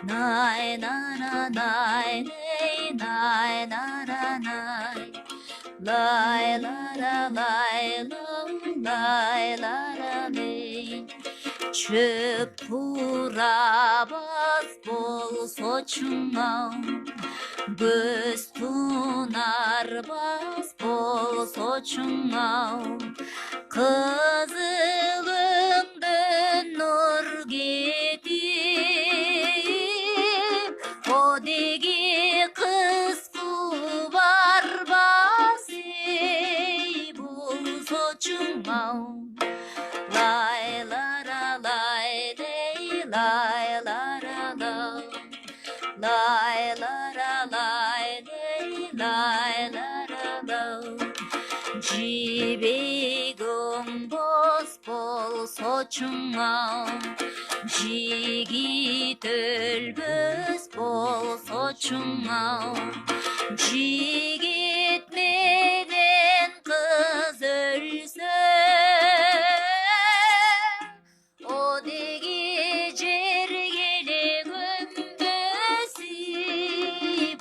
Nay na na nay nay na na nay, lay la la lay lay la la lay. Çöp turabas bolso çıngal, göz tunarbas bolso çıngal, kızılımdın nur gidip, odegi kız barbası bolso çıngal. Lay la la lay lay lay la la la, lay la la lay lay lay la la la. Jibegum boz bolso çıngal, jigit ölböz bolso çıngal, jigitmeden kız ölse, odegi jergele gömbösi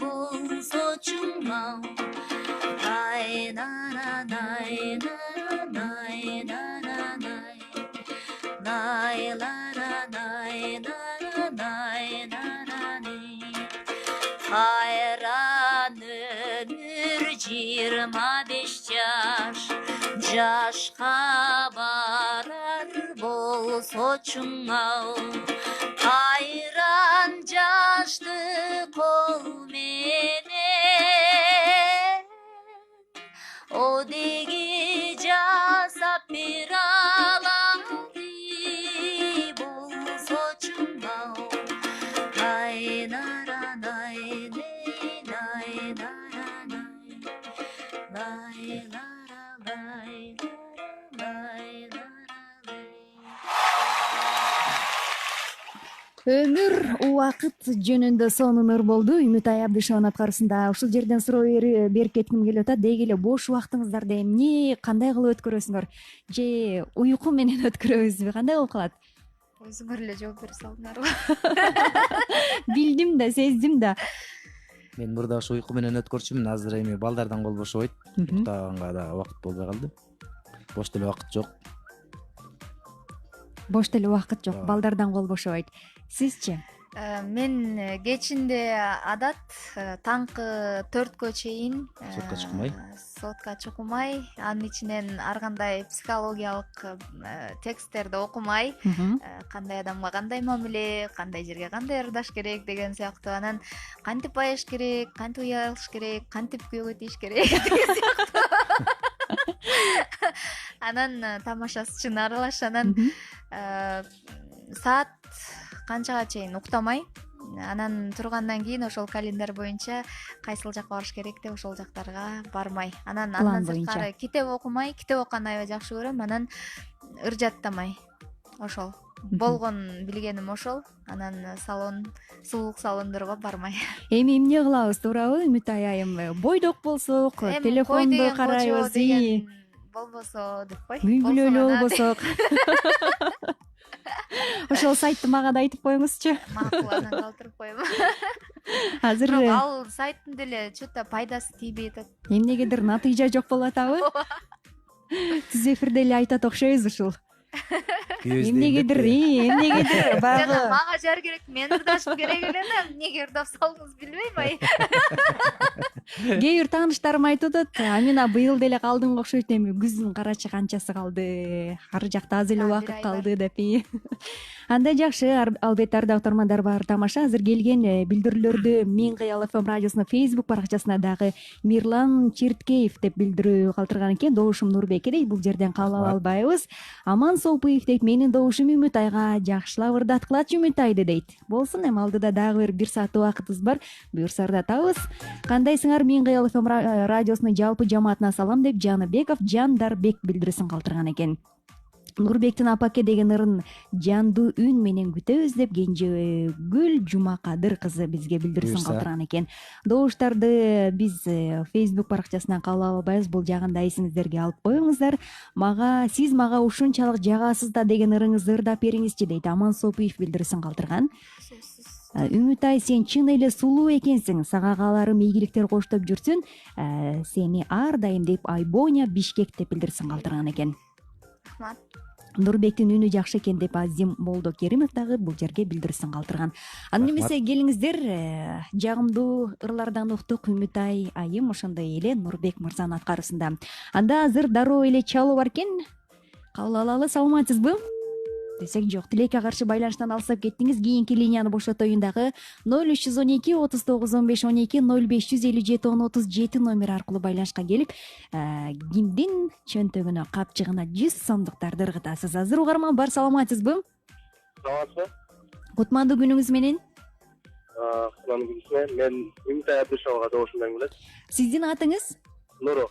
bolso çıngal. Nay na na nay na nay na na nay, nay la la nay na nay na na nay. Hayran ömür 25 yaş, yaşka barar bolso çıngal. Hayran yaşlı kol menen, odegi jasap bir alandı bolso çıngal. Nay na na nay nay nay na na nay. өмүр убакыт жөнүндө сонун ыр болду. Үмүтай Абдышеванын аткарысында ушул жерден суроо берип кетким келип атат. Деги эле бош убактыңыздарды эмне, кандай кылып өткөрөсүңөр? Же уйку менен өткөрөбүзбү? Кандай болуп калат? Өзүңөр эле жооп бере салыңарбы? Билдим да, сездим да. Мен мурда ошо уйку менен өткөрчүмүн. Азыр эми балдардан кол бошобойт. Уктаганга да убакыт болбой калды. Бош деле убакыт жок. Бош деле убакыт жок, балдардан кол бошобойт. Сизчи? Мен кечинде адат таңкы 4кө чейин сотко чукмай, анын ичинен ар кандай психологиялык тексттерди окумай, кандай адамга кандай мамиле, кандай жерге кандай ырдаш керек деген сыяктуу, анан кантип баяш керек, кантип уялыш керек, кантип күйөөгө тийиш керек деген сыяктуу. Анан тамашасы үчүн аралаш, анан саат канчага чейин уктамай, анан тургандан кийин ошол календарь боюнча кайсыл жакка барыш керек деп ошол жактарга бармай, анан андан сырткары китеп окумай, китеп окуганды аябай жакшы көрөм, анан ыр жаттамай. Ошол болгон билгеним ошол. Анан сулуулук салондорго бармай. Эми эмне кылабыз, туурабы Үмүтай айым? Бойдок болсок, телефонду карайбыз, болбосо деп кой. Үй бүлө эле болбосок. Ошол сайтты мага да айтып коюңузчу. Макул, анан калтырып коем. Азыр ал сайттын деле чөтө пайдасы тийбей атат. Эмнегедир натыйжа жок болуп атабы? Сиз эфирде эле айтат окшойбуз ушул. Эмнегедир баягы мага жар керек, мен ырдашым керек эле, эмнеге ырдап салдыңыз билбейм ай. Кээ бир тааныштарым айтып атат, Амина быйыл деле калдың окшойт, эми күздүн карачы канчасы калды, ар жакта аз эле убакыт калды деп. Андай жакшы, албетте ардактуу угармандар баары тамаша. Азыр келген билдирүүлөрдү Мен Кыял ФМ радиосунун Facebook баракчасына дагы Мирлан Черткеев деп билдирүү калтырган экен. Добушум Нурбеке дейт, бул жерден кабыл ала албайбыз. Аман Сопуев дейт, менин добушум Үмүтайга жакшылап ырдаткылачы Үмүтайды дейт. Болсун, эми алдыда дагы бир саат убакытыбыз бар, буюрса ырдатабыз. Кандайсыңар, Мен Кыял ФМ радиосунун жалпы жамаатына салам деп Жаныбеков Жандарбек билдирүүсүн калтырган экен. Нурбектин апаке деген ырын жандуу үн менен күтөбүз деп Кенжегүл Жумакадыр кызы бизге билдирүүсүн калтырган экен. Добуштарды биз Facebook баракчасынан кабыл ала албайбыз, бул жагын да эсиңиздерге алып коюңуздар. Сиз мага ушунчалык жагасыз да деген ырыңызды ырдап бериңизчи дейт Аман Сопуев билдирүүсүн калтырган. Үмүтай, сен чын эле сулуу экенсиң, сага кааларым ийгиликтер коштоп жүрсүн, сени ар дайым деп Айбоня Бишкек деп билдирүүсүн калтырган экен. Рахмат. Нурбектин үнү жакшы экен деп Азим Молдокеримов дагы бул жерге билдирүүсүн калтырган. Аны эмесе келиңиздер, жагымдуу ырлардан уктук. Үмүтай айым ошондой эле Нурбек мырзанын аткарысында. Анда азыр дароо эле чалуу бар экен. Кабыл алалы, саламатсызбы? Десек жок, тилекке каршы байланыштан алсап кеттиңиз. Кийинки линияны бошотоюн дагы 0312 39 15 12 0557 10 37 номер аркылуу байланышка келип, кимдин чөнтөгүнө капчыгына 100 сомдуктарды ыргытасыз. Азыр угарман бар, саламатсызбы? Саламатсызбы? Кутмандуу күнүңүз менен. Кутмандуу күнүңүз менен. Мен Үмүтай Абдышевага добушумдан келет. Сиздин атыңыз? Нуру.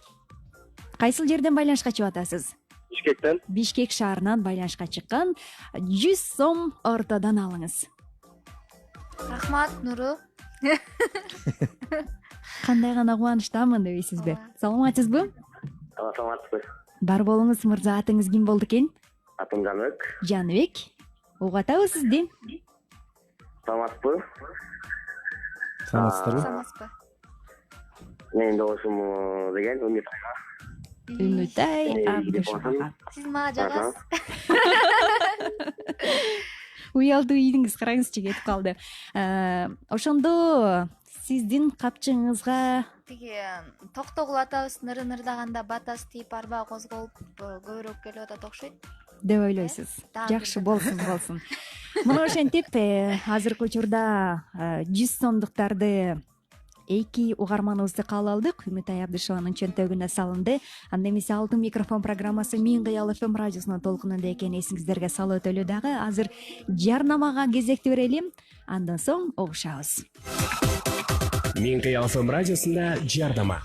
Кайсыл жерден байланышка чыгып атасыз? Бишкектен. Бишкек шаарынан байланышка чыккан. 100 сом ортодон алыңыз. Рахмат, Нуру. Кандай гана кубанычтамын дебейсизби? Саламатсызбы? Саламатсызбы. Бар болуңуз, мырза. Атыңыз ким болду экен? Атым Жаныбек. Жаныбек. Угуп атабыз сизди. Саламатсызбы? Саламатсыздарбы? Менин добушум деген Үмүтайга. Үмүтай Абдышевага. Сиз мага жагасыз. Уялдуу ийиңиз, караңызчы, кетип калды. Ошондо сиздин капчыгыңызга Тиги токтогул атабыздын ырын ырдаганда батасы тийип арба козголуп көбүрөөк келип атат окшойт деп ойлойсуз. Жакшы, болсун. Мына ошентип азыркы учурда 100 сомдуктарды эки угарманыбызды кабыл алдык. Үмүтай Абдышеванын чөнтөгүнө салынды. Анда эмесе Алтын микрофон программасы Мен Кыял ФМ радиосунун толкунунда экени эсиңиздерге салып өтөлү дагы. Азыр жарнамага кезекти берели. Андан соң угушабыз. Мен Кыял ФМ радиосунда жарнама.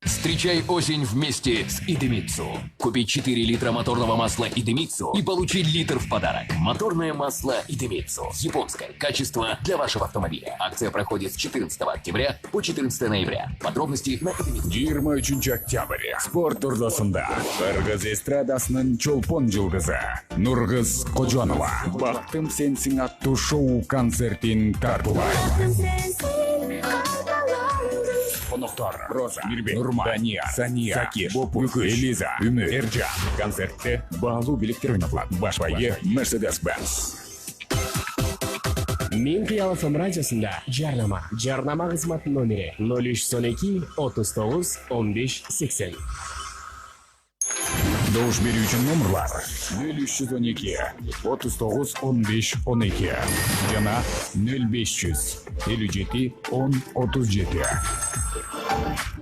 Встречай осень вместе с Идемитсу. Купи 4 литра моторного масла Идемитсу и получи литр в подарок. Моторное масло Идемитсу. Японское качество для вашего автомобиля. Акция проходит с 14 октября по 14 ноября. Подробности на Идемитсу. 23 октябрь. Спорт турдасында. Кыргыз эстрадасынын чолпон жылгызы Нургыз Кожонова. Бактым сенсиң аттуу шоу концертин тартуулайт. Конуктар: Роза, Мирбек, Нурман, Дания, Сания, Закир, Бопук, Элиза, Үмү, Эржан. Концертте баалуу билеттер ойнотулат. Баш байы Mercedes-Benz. Мен Кыял ФМ радиосында жарнама кызматынын номери 0312 39 15 80. Добуш берүү үчүн номерлар 0312 39 15 12 жана 0500 57 10 37.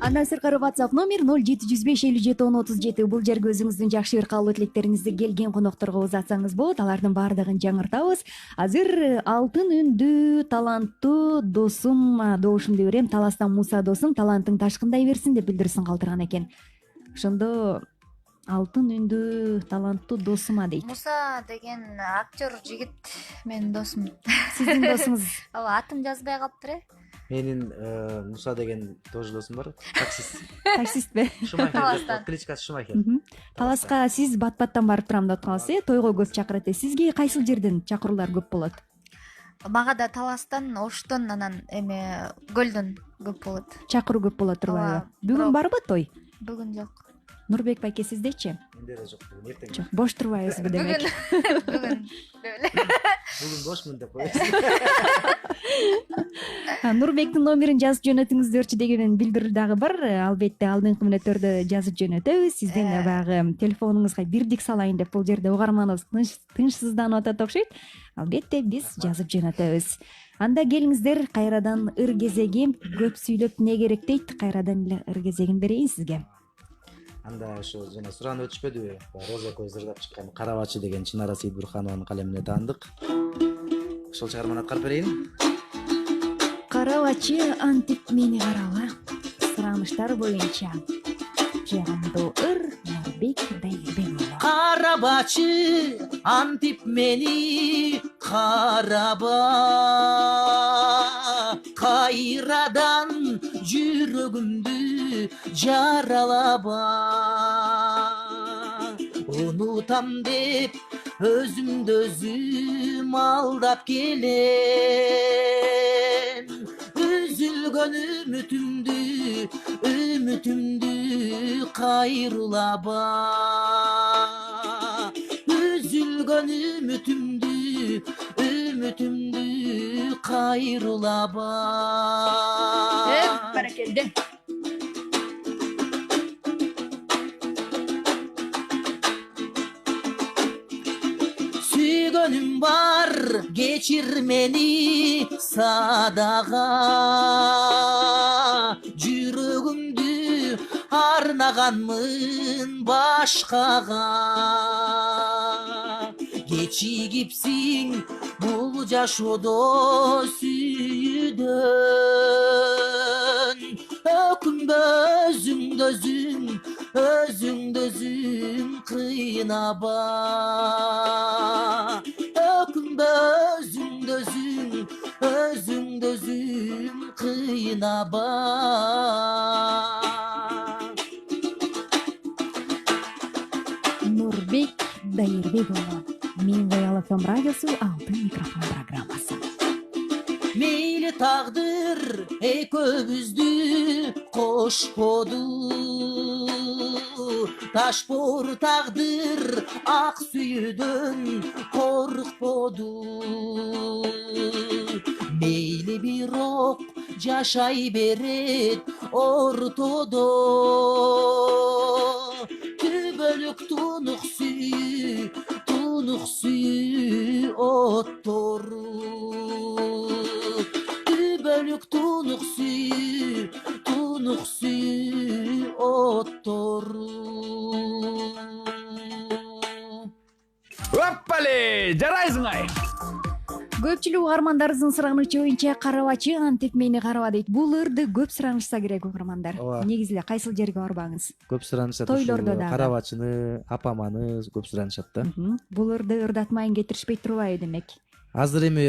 Андан сыркары WhatsApp номер 0705 57 10 37. Бул жерге өзүңүздүн жакшы ыркалуу тилектериңизди келген конокторго узатсаңыз болот. Алардын баардыгын жаңыртабыз. Азыр алтын үндүү таланттуу досум добушумду берем. Таластан Муса досуң талантың ташкындай берсин деп билдирүүсүн калтырган экен. Ошондо алтын үндүү таланттуу досума дейт. Муса деген актер жигит менин досум. Сиздин досуңуз? Ооба, атым жазбай калыптыр. Менин Муса деген тоже досум бар. Таксист. Таксистпи? Шумахер. Кличкасы Шумахер. Таласка сиз бат-баттан барып турам деп аткансыз, тойго көп чакырат. Сизге кайсыл жерден чакыруулар көп болот? Мага да Таластан, Оштон, анан Көлдөн көп болот. Чакыруу көп болот турбайбы? Бүгүн барбы той? Бүгүн жок. Нурбек байке сиздечи? Менде да жок, бүгүн эртең. Жок, бош турбайбызбы демек? Бүгүн бошмун деп коесуз. Нурбектин номерин жазып жөнөтүңүздөрчү деген билдирүү дагы бар. Албетте алдыңкы мүнөттөрдө жазып жөнөтөбүз. Сиздин баягы телефонуңузга бирдик салайын деп бул жерде угарманыбыз тынчсызданып атат окшойт. Албетте биз жазып жөнөтөбүз. Анда келиңиздер, кайрадан ыр кезеги. Көп сүйлөп не керек дейт, кайрадан эле ыр кезегин берейин сизге. Анда ошо жана суранып өтүшпөдүбү? Роза көз ырдап чыккан Карабачы деген Чынара Сейитбурханованын калемине таандык. Ошол чыгарманы аткарып берейин. Карабачы антип мени карала. Сураныштар боюнча жагымдуу ыр Нурбек Дайырбеков. Карабачы антип мени караба, кайрадан жүрөгүмдү жаралаба. Унутам деп өзүмдү өзүм алдап келем. Üzülgön ümitümdü kayırlaba. Üzülgön ümitümdü kayırlaba. Barakallah. Gönlüm var geçir beni sadağa. Жүрөгүмдү арнаганмын башкага. Кечигипсиң бул жашоодо сүйүүдөн. Өкүнбө өзүңдү өзүң кыйнаба. Өкүнбө өзүңдү өзүң кыйнаба. Нурбек Дайырбеков. Мен Кыял ФМ радиосу алтын микрофон программасы. Мейли тагдыр экөөбүздү кошподу. Ташпор тагдыр ак сүйүүдөн коркподу. Мейли бирок жашай берет ортодо. Түбөлүк тунук сүйүү оттору. Түбөлүк тунук сүйүү оттору. Оппали, жарайсың ай. Көпчүлүк угармандарыбыздын суранычы боюнча карабачы антип мени караба дейт. Бул ырды көп суранышса керек угармандар. Негизи эле кайсыл жерге барбаңыз. Көп суранышат. Тойлордо дагы. Карабачыны, апаманы көп суранышат да. Бул ырды ырдатмайын кетиришпей турбайбы демек. Азыр эми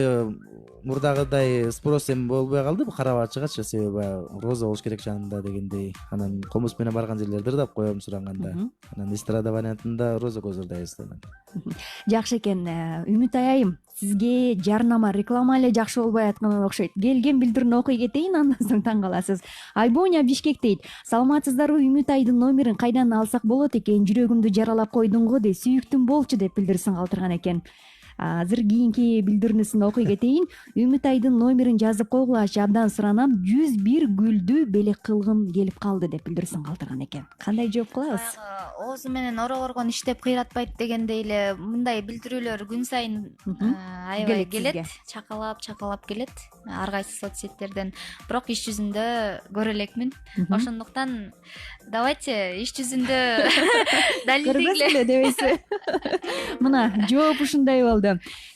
мурдагыдай спрос эми болбой калды бул карабачыгачы, себеби баягы роза болуш керек жанында дегендей. Анан комуз менен барган жерлерде ырдап коем суранганда. Анан эстрада вариантында роза ырдайбыз. Жакшы экен. Үмүт айайым, сизге жарнама, реклама эле жакшы болбой атканына окшойт. Келген билдирүүнү окуй кетейин, андан соң таң каласыз. Айбоня Бишкек дейт. Саламатсыздарбы? Үмүт айдын номерин кайдан алсак болот экен? Жүрөгүмдү жаралап койдуң го деп, сүйүктүм болчу деп билдирсин калтырган экен. Азыр кийинки билдирүүсүн окуй кетейин. Үмүт айдын номерин жазып койгулачы, абдан суранам. 101 гүлдү белек кылгым келип калды деп билдирүүсүн калтырган экен. Кандай жооп кылабыз? Оозу менен орогоргон иштеп кыйратпайт дегендей эле мындай билдирүүлөр күн сайын аябай келет, чакалап келет ар кайсы соцсеттерден. Бирок иш жүзүндө көрө элекмин. Ошондуктан давайте иш жүзүндө далилдейле дебейсизби? Мына жооп ушундай болду.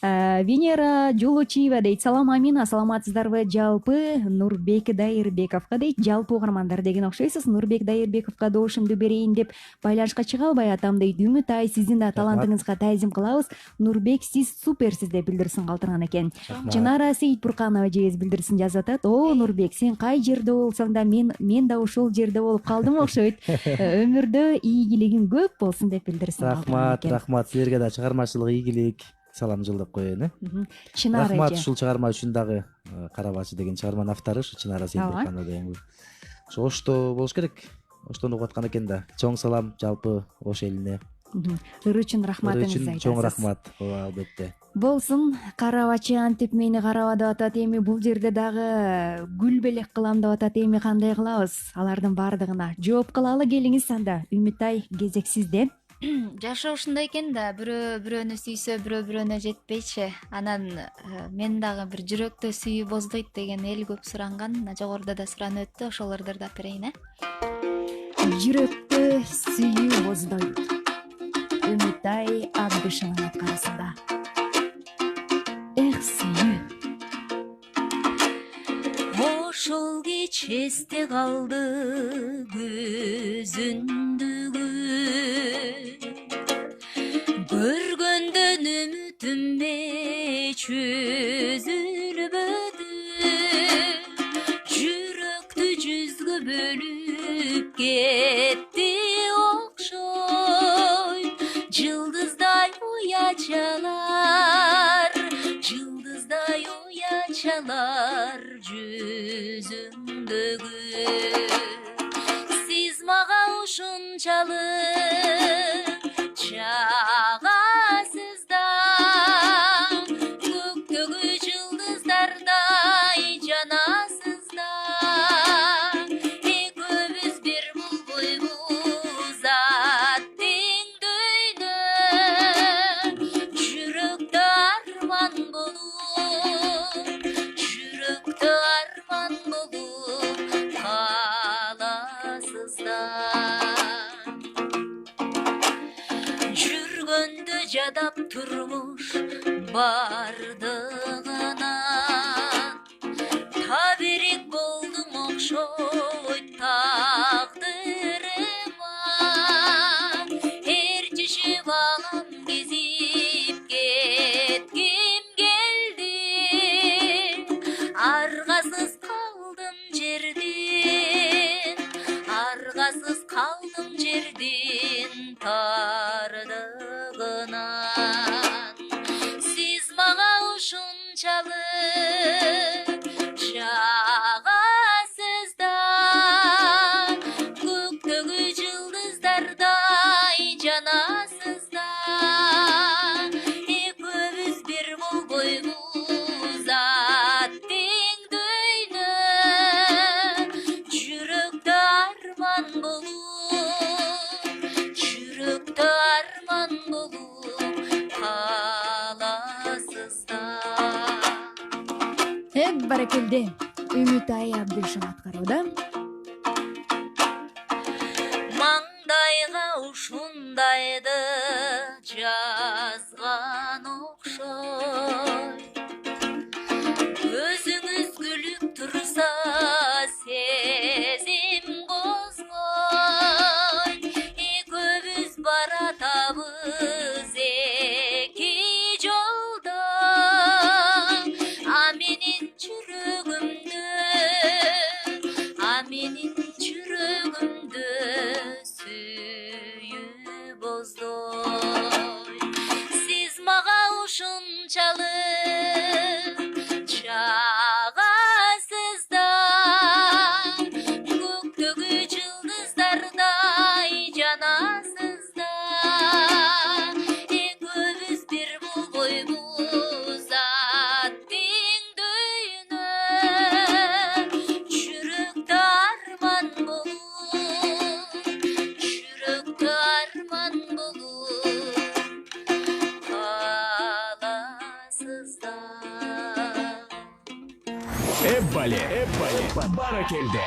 Венера Жолочиева дейт. Салам Амина, саламатсыздарбы? Жалпы Нурбек Дайырбековго дейт. Жалпы угармандар деген окшойсуз. Нурбек Дайырбековго добушумду берейин деп байланышка чыга албай атам дейт. Үмүт ай, сиздин да талантыңызга таазим кылабыз. Нурбек, сиз суперсиз деп билдирсин калтырган экен. Чынара Сейитбурканова жеиз билдирсин жазып атат. О, Нурбек, сен кай жерде болсоң да мен да ушул жерде болуп калдым окшойт. Өмүрдө ийгилигиң көп болсун деп билдирсин калтырган экен. Рахмат, силерге да чыгармачылык ийгилик. Салам жолдоп коеюн, Чынара эже. Рахмат ушул чыгарма үчүн дагы. Карабачы деген чыгарманын автору Чынара Сейитбурканова деген. Ошо Ошто болуш керек. Оштон угуп аткан экен да. Чоң салам жалпы Ош элине. Ыр үчүн рахматыңызды айтасыз. Чоң рахмат, албетте. Болсун, карабачы антип мени караба деп атат. Эми бул жерде дагы гүл белек кылам деп атат. Эми кандай кылабыз? Алардын баардыгына жооп кылалы келиңиз анда. Үмүт ай, кезек сизде. Жашоо ушундай экен да, бирөөнү сүйсө бирөөнө жетпейчи. Анан мен дагы бир жүрөктө сүйүү боздойт деген эл көп суранган. Жогоруда да суранып өттү, ошолорду ырдап берейин, Жүрөктө сүйүү боздойт. Үмүт ай Абдышеванын аткарысында. Эх, сүйүү. Ошол кеч эсте калды көзүндөгү, көргөндөн үмүтүм эч үзүлбөдү, жүрөктү жүзгө бөлүп кетти окшойт, жылдыздай уячалар, жылдыздай уячалар жүзүңдөгү. Сиз мага ушунчалык чагасыз да, көктөгү жылдыздардай жанасыз да, экөөбүз бир булбуйбуз аттиң дөйнө, жүрөктө арман болуп, жүрөктө арман болуп каласыз да. Жүргөндө жадап турмуш бардыгынан, табирик болдуң окшойт тагдырыма, ээрчишип алам кезип кетким келди, аргасыз калдым жердин, аргасыз калдым жердин тардыгынан. Сиз мага ушунчалык чагасыз да, көктөгү жылдыздардай жанасыз да, экөөбүз бир болбойбуз аттиң дөйнө, жүрөктө арман болуп, жүрөктө арман болуп каласыз да. Баракелде. Үмүт ай Абдышев аткарууда. Маңдайга ушундайды жазган окшойт, Эппали. Баракелде.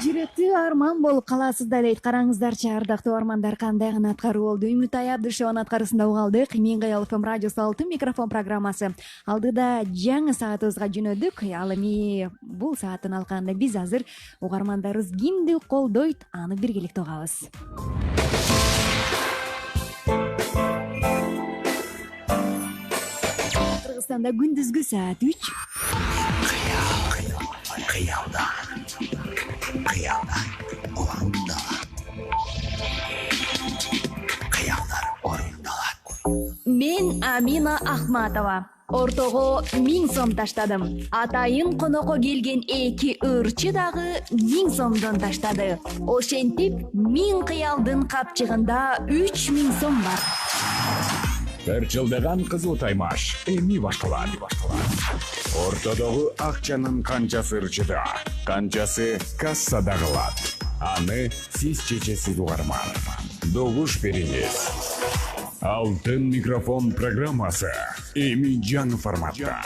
Жүрөктүү арман болуп каласыздар дейт. Караңыздарчы, ардактуу армандар, кандай гана аткаруу болду. Үмүтай Абдышеванын аткаруусунда уга алдык. Мен Кыял ФМ радиосу алтын микрофон программасы. Алдыда жаңы саатыбызга жөнөдүк. Ал эми бул сааттын алкагында биз азыр угармандарыбыз кимди колдойт, аны биргеликте угабыз. Кыргызстанда күндүзгү саат 3. Мен Амина Ахматова. Ортого 1000 сом таштадым. Атайын конокко келген 2 ырчы дагы 1000 сомдон таштады. Ошентип 1000 кыялдын капчыгында 3000 сом бар. Ырчылдаган кызыл таймаш эми башталат. Ортодогу акчанын канчасы ырчыда, канчасы кассада калат. Аны сиз чечесиз угарман. Добуш бериңиз. Алтын микрофон программасы эми жаңы форматта.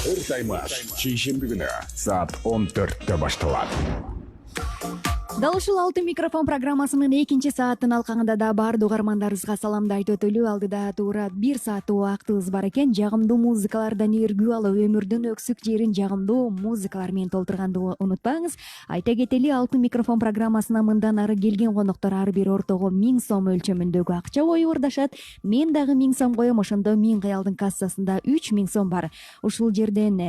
Ыр таймаш чейшемби күнү саат 14-тө башталат. Дал ушул алтын микрофон программасынын экинчи сааттын алкагында да баардык угармандарыбызга саламды айтып өтөлү. Алдыда туура 1 саат убактыбыз бар экен. Жагымдуу музыкалардан эргүү алып, өмүрдүн өксүк жерин жагымдуу музыкалар менен толтурганды унутпаңыз. Айта кетели, алтын микрофон программасына мындан ары келген коноктор ар бир ортого 1000 сом өлчөмүндөгү акча коюп ордашат. Мен дагы 1000 сом коем, ошондо 1000 кыялдын кассасында 3000 сом бар. Ушул жерден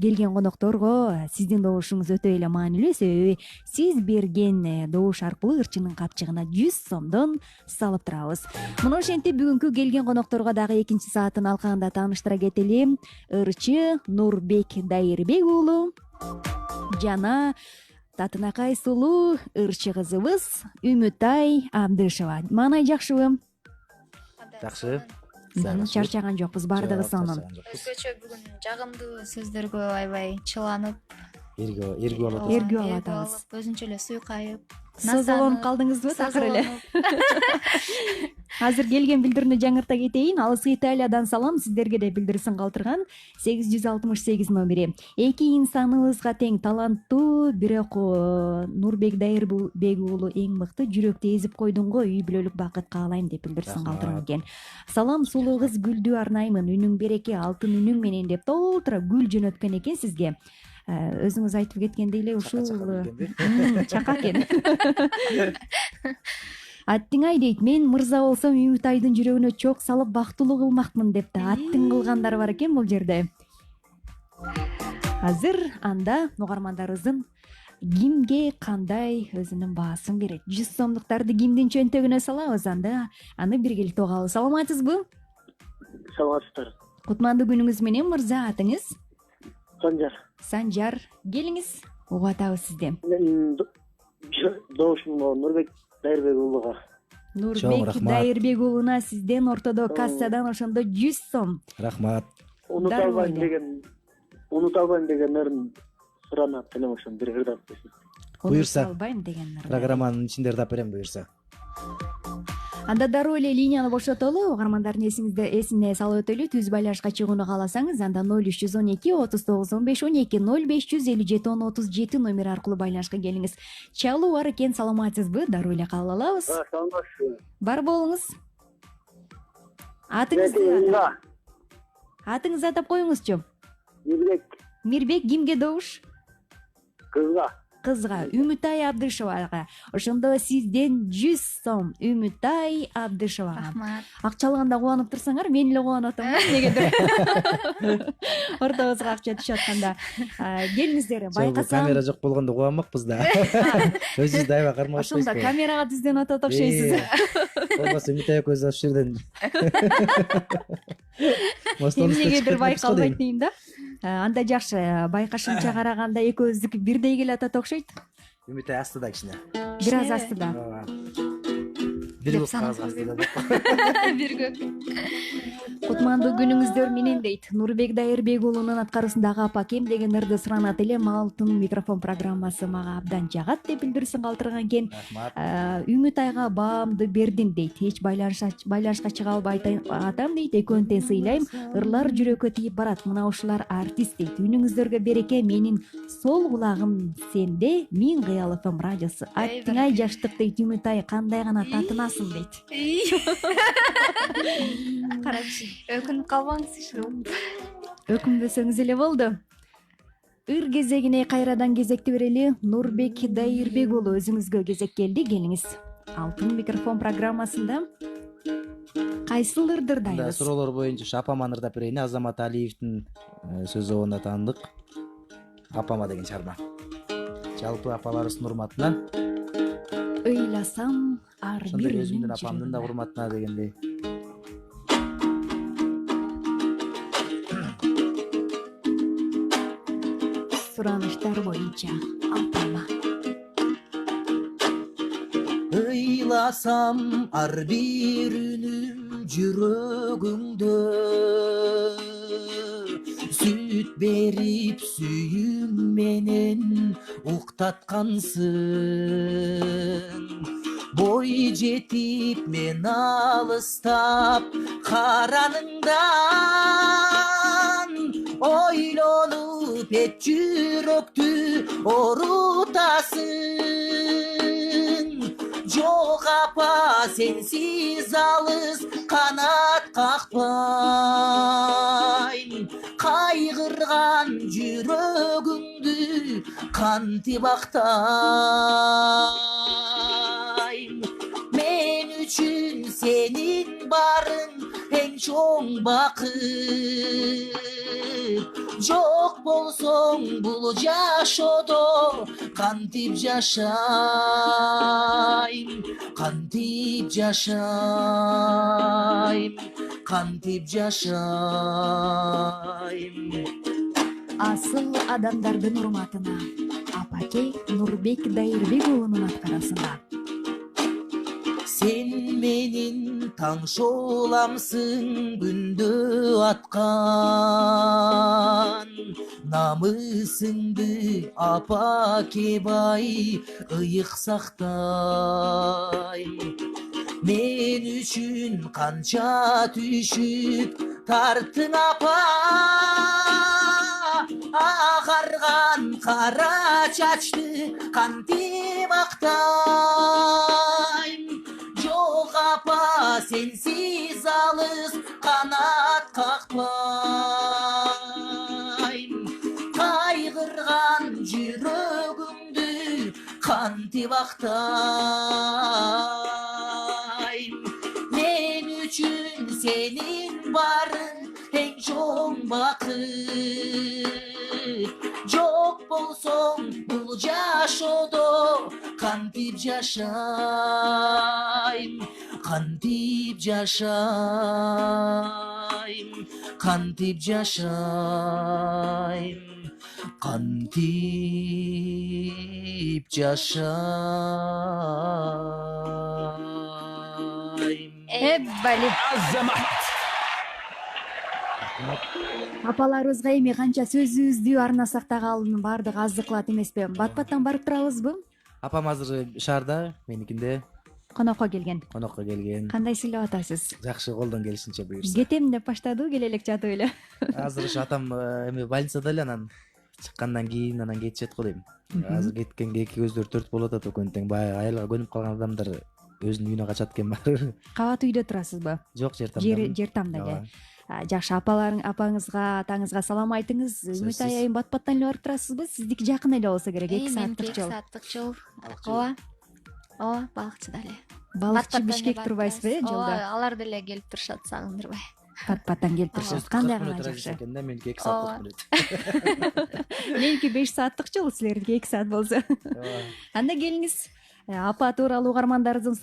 келген конокторго сиздин добушуңуз өтө эле маанилүү, себеби сиз берген добуш аркылуу ырчынын капчыгына 100 сомдон салып турабыз. Мына ошентип бүгүнкү келген конокторго дагы экинчи сааттын алкагында тааныштыра кетели. Ырчы Нурбек Дайырбек уулу жана татынакай сулуу ырчы кызыбыз Үмүтай Абдышева. Маанай жакшыбы? Жакшы. Чарчаган жокпуз баардыгы сонун. Өзгөчө бүгүн жагымдуу сөздөргө аябай чыланып, эргүү алатабыз. Өзүнчө эле суйкайып, Созолонуп калдыңызбы такыр эле? Азыр келген билдирүүнү жаңырта кетейин. Алыс Италиядан салам, сиздерге де билдирүүсүн калтырган 868 номери. Эки инсаныбызга тең таланттуу, бирок Нурбек Дайырбек уулу эң мыкты, жүрөктү эзип койдуң го, үй бүлөлүк бакыт каалайм деп билдирүүсүн калтырган экен. Салам сулуу кыз, гүлдү арнаймын, үнүң береке, алтын үнүң менен деп толтура гүл жөнөткөн экен сизге. Өзүңүз айтып кеткендей эле ушул чака экен. Аттиңай дейт, мен мырза болсом Үмүтайдын жүрөгүнө чок салып бактылуу кылмакмын деп да аттың кылгандар бар экен бул жерде. Азыр анда угармандарыбыздын кимге кандай өзүнүн баасын берет. 100 сомдуктарды кимдин чөнтөгүнө салабыз, анда аны биргеликте угабыз. Саламатсызбы? Саламатсыздар. Кутмандуу күнүңүз менен мырза, атыңыз? Санжар. Келиңиз, угуп атабыз сизди. Мен добушум Нурбек Дайырбек уулуга. Нурбек Дайырбек уулуна сизден ортодо кассадан ошондо 100 сом. Рахмат. Унуталбайм деген өрүн суранат элем, ошону бир ырдап берсиң. Буюрса. Унуталбайм деген ырды. Программанын ичинде ырдап берем буюрса. Анда дароо эле линияны бошотолу, угармандардын эсине салып өтөлү. Түз байланышка чыгууну кааласаңыз, анда 0312 39 15 12 0557 10 37 номер аркылуу байланышка келиңиз. Чалуу бар экен, саламатсызбы? Дароо эле кабыл алабыз. Саламатсызбы. Бар болуңуз. Атыңыз атап коюңузчу. Мирбек кимге добуш? Кызга, Үмүтай Абдышевага. Ошондо сизден 100 сом Үмүтай Абдышевага. Рахмат. Акчалаганда кубанып турсаңар, мен эле кубанып атам, негедир. Ортобузга акча түшүп атканда. Келиңиздер, байкасам. Камера жок болгондо кубанмакпыз да. Өзүбүз дайыма кармап атпайсызбы? Ошондо камерага түздөн атат окшойсуз. Болбосо Үмүтай экөөбүз ошол жерден. Эмнегедир байкалбайт дейм да. Анда жакшы, байкашымча караганда экөөбүздүкү бирдей келатат окшойт. Үмүтай астыда кичине. Бир аз астыда. Бир көп астыда. Бир көп. Кутмандуу күнүңүздөр менен дейт. Нурбек Дайырбек уулунун аткаруусундагы Апакем деген ырды суранат эле. Алтын микрофон программасы мага абдан жагат деп билдирүүсүн калтырган экен. Үмүт айга баамды бердим дейт. Эч байланышка чыга албай атам дейт. Экөөнү тең сыйлайм. Ырлар жүрөккө тийип барат. Мына ушулар артист дейт. Үнүңүздөргө береке. Менин сол кулагым сенде. Миң кыял FM радиосу. Аттың ай жаштык дейт. Үмүт ай кандай гана татынасың дейт. Карачы, өкүнүп калбаңыз. Өкүнбөсөңүз эле болду. Ыр кезегине кайрадан кезекти берели. Нурбек Дайырбек уулу, өзүңүзгө кезек келди. Келиңиз. Алтын микрофон программасында кайсыл ырды ырдайбыз? Суроолор боюнча апама ырдап берейин. Азамат Алиевдин сөз обунда таандык Апама деген чарба. Жалпы апаларыбыздын урматына. Ыйласам ар бир өзүмдүн апамдын да урматына дегендей. Сураныштар боюнча апама. Ыйласам ар бир үнүм жүрөгүңдө, сүт берип сүйүм менен уктаткансың. Бой жетип мен алыстап караныңдан, ойлонуп эт жүрөктү орутасың. Жок апа, сенсиз алыс канат какпайм. Кайгырган жүрөгүңдү кантип актайм. Мен үчүн сенин барың эң чоң бакыт. Жок болсоң бул жашоодо кантип жашайм, кантип жашайм, кантип жашайм. Асыл адамдардын урматына Апаке Нурбек Дайырбек уулунун аткарасында. Сен менин таң шоламсың күндө аткан. Намысыңды Апаке бай ыйык сактайм. Мен үчүн канча түшүп тарттың апа. Агарган кара чачты кантип актайм. Жок апа, сенсиз алыс канат какпайм. Кайгырган жүрөгүмдү кантип актайм. Мен үчүн сенин барың эң чоң бакыт. Жок болсоң бул жашоодо кантип жашайм, кантип жашайм, кантип жашайм, кантип жашайм. Эббали. Азамат. Апаларыбызга эми канча сөзүбүздү арнасак дагы алынын баардыгы аздык кылат эмеспи? Бат-баттан барып турабызбы? Апам азыр шаарда, меникинде. Конокко келген. Кандай сыйлап атасыз? Жакшы, колдон келишинче буюрса. Кетем деп баштады, келе элек жатып эле. Азыр ушу атам эми больницада эле, анан чыккандан кийин анан кетишет го дейм. Азыр кеткенге эки көздөр төрт болуп атат, экөөнү тең баягы айылга көнүп калган адамдар өзүнүн үйүнө качат экен баары. Кабат үйдө турасызбы? Жок, жер тамда. Жер тамда эле. Жакшы, апаңызга, атаңызга салам айтыңыз. Үмүт айым бат-баттан эле барып турасызбы? Сиздики жакын эле болсо керек, 2 сааттык жол. 2 сааттык жол. Ооба. Ооба, балыкчыда эле. Балыкчы Бишкек турбайсызбы, жолдо? Алар деле келип турушат, сагындырбай. Бат-баттан келип турушат. Кандай гана жакшы. Меники 2 сааттык мүнөт. Меники 5 сааттык жол, силердики 2 саат болсо. Анда келиңиз. апа тууралуу угармандарыбыздын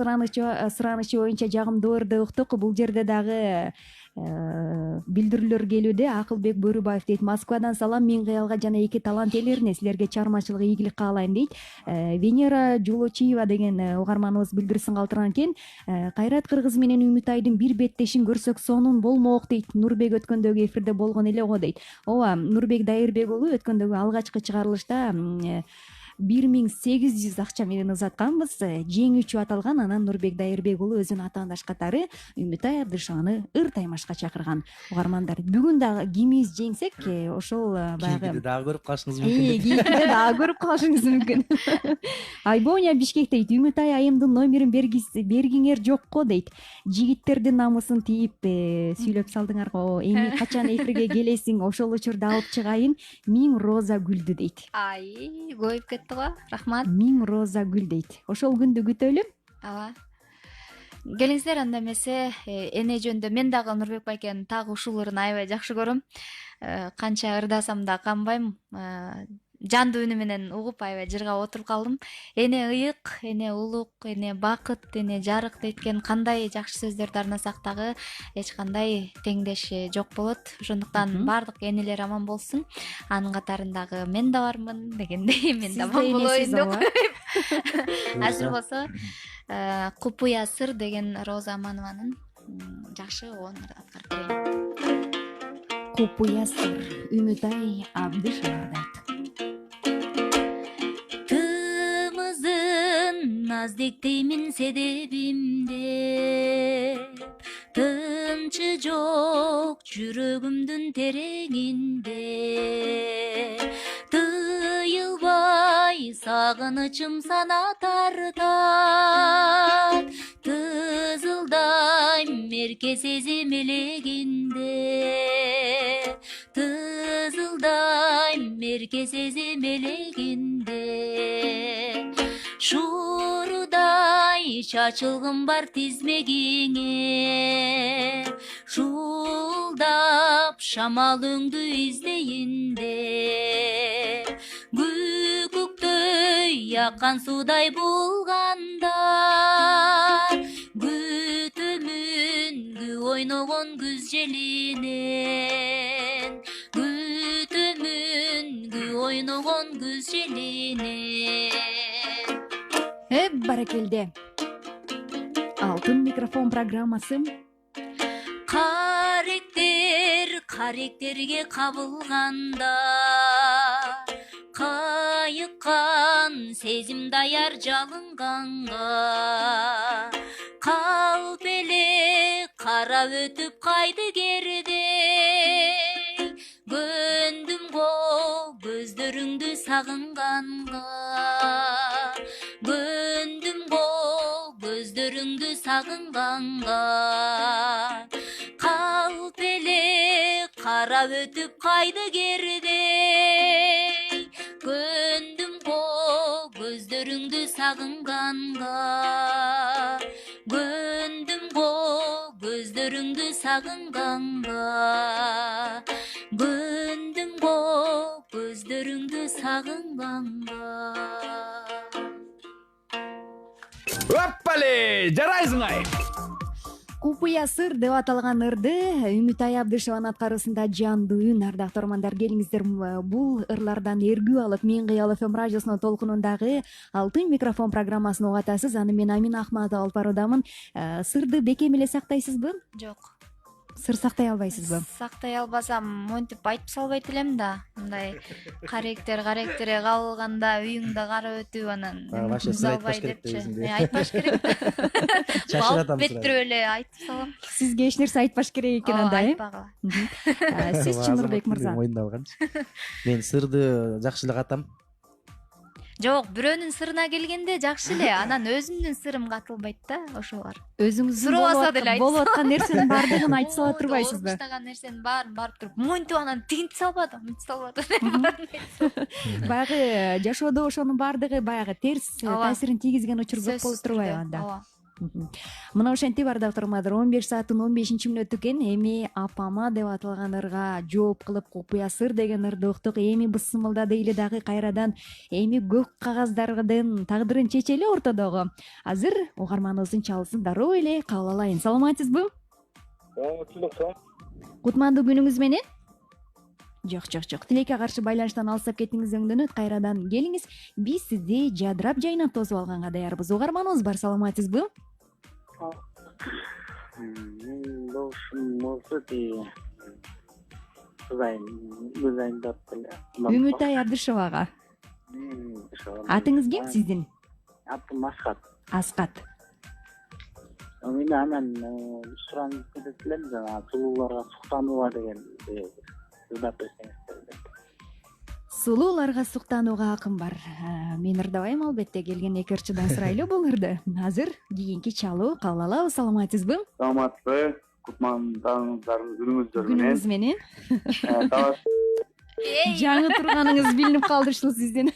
суранычы боюнча жагымдуу ырды уктук. Бул жерде дагы билдирүүлөр келүүдө. Акылбек Бөрүбаев дейт: Москвадан салам, Миң кыялга жана эки талант элерине силерге чыгармачылык ийгилик каалайм дейт. Венера Жулочиева деген угарманыбыз билдирүүсүн калтырган экен. Кайрат Кыргыз менен Үмүтайдын бир беттешин көрсөк сонун болмок дейт. Нурбек өткөндөгү эфирде болгон эле го дейт. Ооба, Нурбек Дайырбек уулу өткөндөгү алгачкы чыгарылышта 1800 акча менен узатканбыз. Жеңүүчү аталган. Анан Нурбек Дайырбек уулу өзүнүн атаандаш катары Үмүтай Абдышеваны ыр таймашка чакырган. Угармандар, бүгүн дагы кимиз жеңсек, ошол баягы кийинкиде дагы көрүп калышыңыз мүмкүн. кийинкиде дагы көрүп калышыңыз мүмкүн. Айбоня Бишкек дейт: Үмүтай айымдын номерин бергиңер жокко дейт. Жигиттердин намысын тийип сүйлөп салдыңар го. Эми качан эфирге келесиң, ошол учурда алып чыгайын. Миң роза гүлдү дейт. Коюп кетти го. Рахмат. Миң роза гүл дейт. Ошол күндү күтөлү. Ооба. Келиңиздер, анда эмесе эне жөнүндө мен дагы Нурбек байкенин так ушул ырын аябай жакшы көрөм. Канча ырдасам да канбайм. Жандуу үнү менен угуп аябай жыргап отуруп калдым. Эне ыйык, эне улук, эне бакыт, эне жарык дейткен кандай жакшы сөздөрдү арнасак дагы эч кандай теңдеши жок болот. Ошондуктан баардык энелер аман болсун. Анын катарындагы мен да бармын дегендей, мен да аман болоюн деп. Азыр болсо Купуя сыр деген Роза Аманованын жакшы оонун аткарып берейин. Купуя сыр, Үмүтай Абдышева дейт. Наздиктеймин себебимде, тынчы жок жүрөгүмдүн тереңинде. Тыйылбай сагынычым сана тартат, тызылдайм мерке сезим элегинде. Тызылдайм мерке сезим элегинде. Шуурудай чачылгым бар тизмегиңе, шуулдап шамал өңдү издейинде. Күкүктөй яккан суудай булгандар, күтөмүнгү ойногон күз желинен. Күтөмүнгү ойногон күз желинен. Баракелде. Алтын микрофон программасы. Каректерге кабылганда, кайыккан сезим даяр жалынганга. Калп эле карап өтүп кайды кердей, көндүм го көздөрүңдү сагынганга. Көндүм го көздөрүңдү сагынганга. Калп эле карап өтүп кайды кердей, көндүм го көздөрүңдү сагынганга. Көндүм го көздөрүңдү сагынганга. Көндүм го көздөрүңдү сагынганга. Оппале, жарайсың ай. Купуя сыр деп аталган ырды Үмүтай Абдышеванын аткаруусунда жандуу үн. Ардактуу угармандар, келиңиздер бул ырлардан эргүү алып Миң кыял FM радиосунун толкунундагы Алтын микрофон программасын угатасыз. Аны мен Амина Ахматова алып баруудамын. Сырды бекем эле сактайсызбы? Жок. Сыр сактай албайсызбы? Сактай албасам, монтип айтып салбайт элем да. Мындай каректерге кабылганда үйүңдө карап өтүп анан айтпаш керек депчи. Айтпаш керек. Чачыратам беттирип эле айтып салам. Сизге эч нерсе айтпаш керек экен анда, э? Айтпагыла. Сиз Чынурбек мырза. Моюнда алганчы. Мен сырды жакшы эле катам. Жок, бирөөнүн сырына келгенде жакшы эле, анан өзүмдүн сырым катылбайт да, ошол бар. Өзүңүздүн болуп аткан нерсенин баардыгын айтып сала турбайсызбы? Баштаган нерсенин баарын барып туруп, монтип анан тигинтип салбадым, мынтип салбадым. Баягы жашоодо ошонун баардыгы баягы терс таасирин тийгизген учур көп болуп турбайбы анда? Ооба. Мына ошентип ардактуу угармандар 15:15 экен. Эми апама деп аталган ырга жооп кылып купуя сыр деген ырды уктук. Эми бысымылда дейли дагы кайрадан эми көк кагаздардын тагдырын чечели ортодогу. Азыр угарманыбыздын чалысын дароо эле кабыл алайын. Саламатсызбы? Кутмандуу күнүңүз менен? Жок. Тилекке каршы байланыштан алсап кеттиңиз өңдөнөт. Кайрадан келиңиз. Биз сизди жадырап жайнап тосуп алганга даярбыз. Угарманыбыз бар, саламатсызбы? Үмүтай Абдышевага. Атыңыз ким сиздин? Атым Аскат. Аскат. Мен анан суранып кетелем жана сулууларга суктанууга деген ырдап берсеңиз. Сулууларга суктанууга акым бар. Мен ырдабайм албетте, келген экирчидан сурайлы бул ырды. Азыр кийинки чалуу кабыл алабыз. Саламатсызбы? Саламатсызбы? Кутмандаарыңыздардын күнүңүздөр менен. Күнүңүз менен. Жаңы турганыңыз билинип калды ушул сиздин.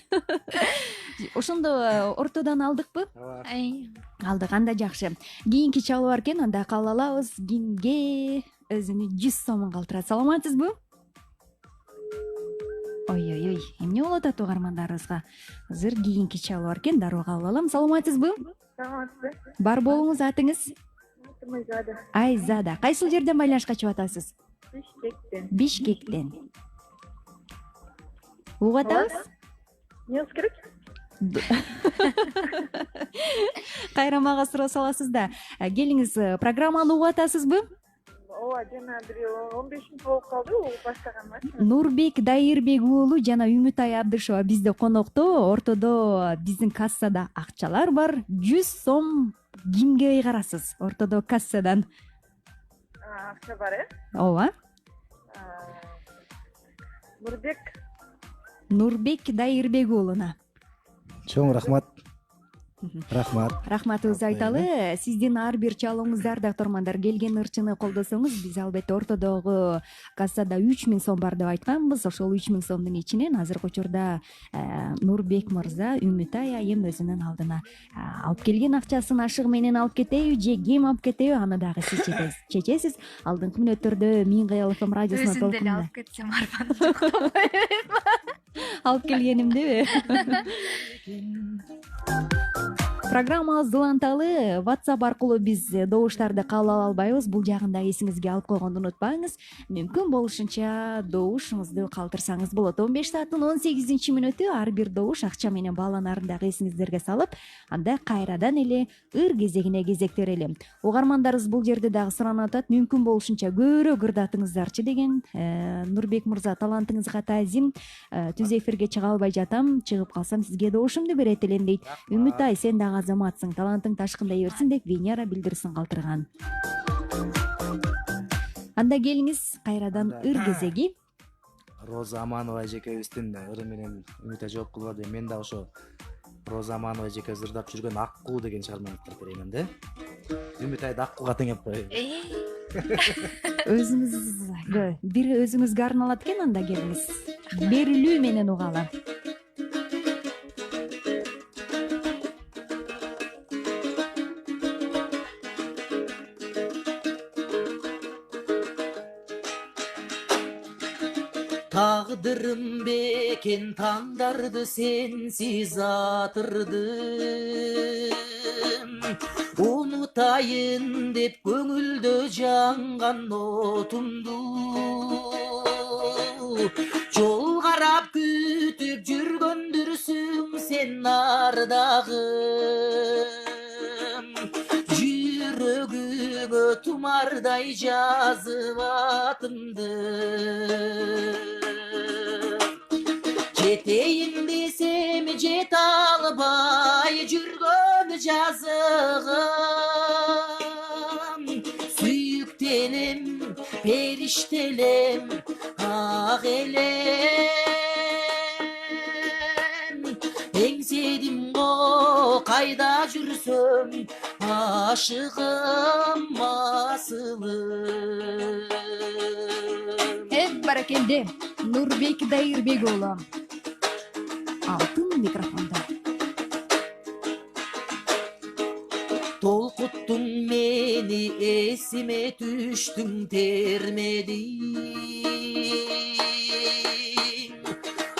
Ошондо ортодон алдыкпы? Алдык, анда жакшы. Кийинки чалуу бар экен, анда кабыл алабыз. Кимге өзүнү 100 сомун калтырат. Саламатсызбы? Ой, эмне болот ат угармандарыбызга? Азыр кийинки чалуу бар экен, дароо кабыл алам. Саламатсызбы? Саламатсызбы. Бар болуңуз, атыңыз? Айзада. Айзада. Кайсыл жерден байланышка чыгып атасыз? Бишкектен. Угуп атабыз? Эмне кылыш керек? Кайра мага суроо саласыз да. Келиңиз, программаны угуп атасызбы? Ооба, жана бир 15 болуп калды, баштаганмын. Нурбек Дайырбек уулу жана Үмүтай Абдышева бизде конокто. Ортодо биздин кассада акчалар бар. 100 сом кимге ыйгарасыз? Ортодо кассадан. Акча бар, Ооба. Нурбек Дайырбек уулуна. Чоң рахмат. Рахматыбызды айталы. Сиздин ар бир чалууңузда ардактуу угармандар келген ырчыны колдосоңуз, биз албетте ортодогу кассада 3000 сом бар деп айтканбыз. Ошол 3000 сомдун ичинен азыркы учурда Нурбек мырза Үмүтай айым өзүнүн алдына алып келген акчасын ашыгы менен алып кетеби же кем алып кетеби, аны дагы сиз чечесиз. Алдыңкы мүнөттөрдө Миң Кыял ФМ радиосуна Өзүм деле алып кетсем арбаны алып келгенимдеби? Программабыз уланталы. WhatsApp аркылуу биз добуштарды кабыл ала албайбыз. Бул жагын да эсиңизге алып койгонду унутпаңыз. Мүмкүн болушунча добушуңузду калтырсаңыз болот. 15:18 ар бир добуш акча менен бааланарын дагы эсиңиздерге салып, анда кайрадан эле ыр кезегине кезектерели. Угармандарыбыз бул жерде дагы суранып атат. Мүмкүн болушунча көбүрөөк ырдатыңыздарчы деген. Нурбек мырза, талантыңызга таазим. Түз эфирге чыга албай жатам. Чыгып калсам сизге добушумду берет элем дейт. Үмүтай, сен дагы азаматсың, талантың ташкындай берсин деп Венера билдирисин калтырган. Анда келиңиз, кайрадан ыр кезеги. Роза Аманова эжекебиздин ыры менен Үмүтай жооп кылбады. Мен да ошо Роза Аманова эжекебиз ырдап жүргөн Аккуу деген чыгарманы айтып берейин да. Үмүтайды Аккууга теңеп коеюн. Бир өзүңүзгө арналат экен, анда келиңиз. Берилүү менен угалы. Tağdırım beken tağdardı sensiz atırdım. Unutayın dep köngülde jangan otumdu. Жол карап күтүп жүргөндүрсүң сен ардагым. Жүрөгүңө тумардай жазып атымды. Жетейин десем жете албай жүргөн жазыгым. Сүйүктенем, периштелем, ак элем. Эңседим го кайда жүрсөм, ашыгым асылым. Баракелде, Нурбек Дайырбек уулу. Алтын микрофонда. Толкут Unuttun meni esime düştün termedin.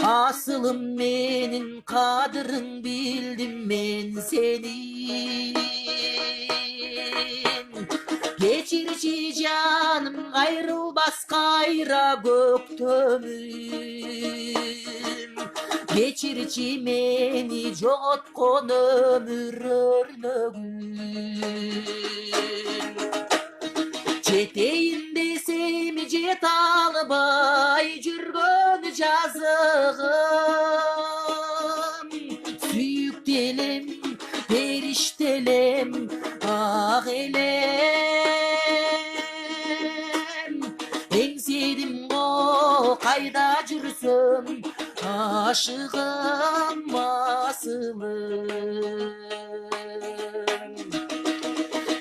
Asılım menin kadırın bildim men senin. Geçirici canım ayrılmaz kayra göktümüm. Geçirici meni joğotkon ömür örnөгүн. Жетейinde semi jet albay жүргөн жазығым. Сүйүктелем, периштелем, ак элем. Эңседим го кайда жүрсөм, aşığım asılım.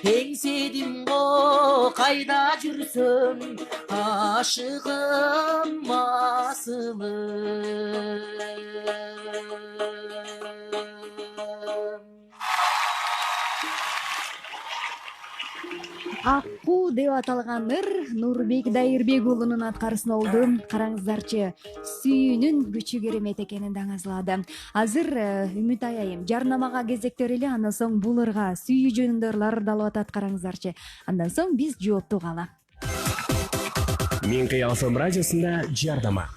Engsedim o kayda жүрсөм, aşığım asılım. Аккуу деп аталган ыр Нурбек Дайырбек уулунун аткарысына болду. Караңыздарчы, сүйүүнүн күчү керемет экенин даңазлады. Азыр Үмүт айайым жарнамага кезектер эле, андан соң бул ырга сүйүү жөнүндө ырлар далып атат, караңыздарчы. Андан соң биз жоопту кала. Мен Кыял ФМ радиосунда жарнама.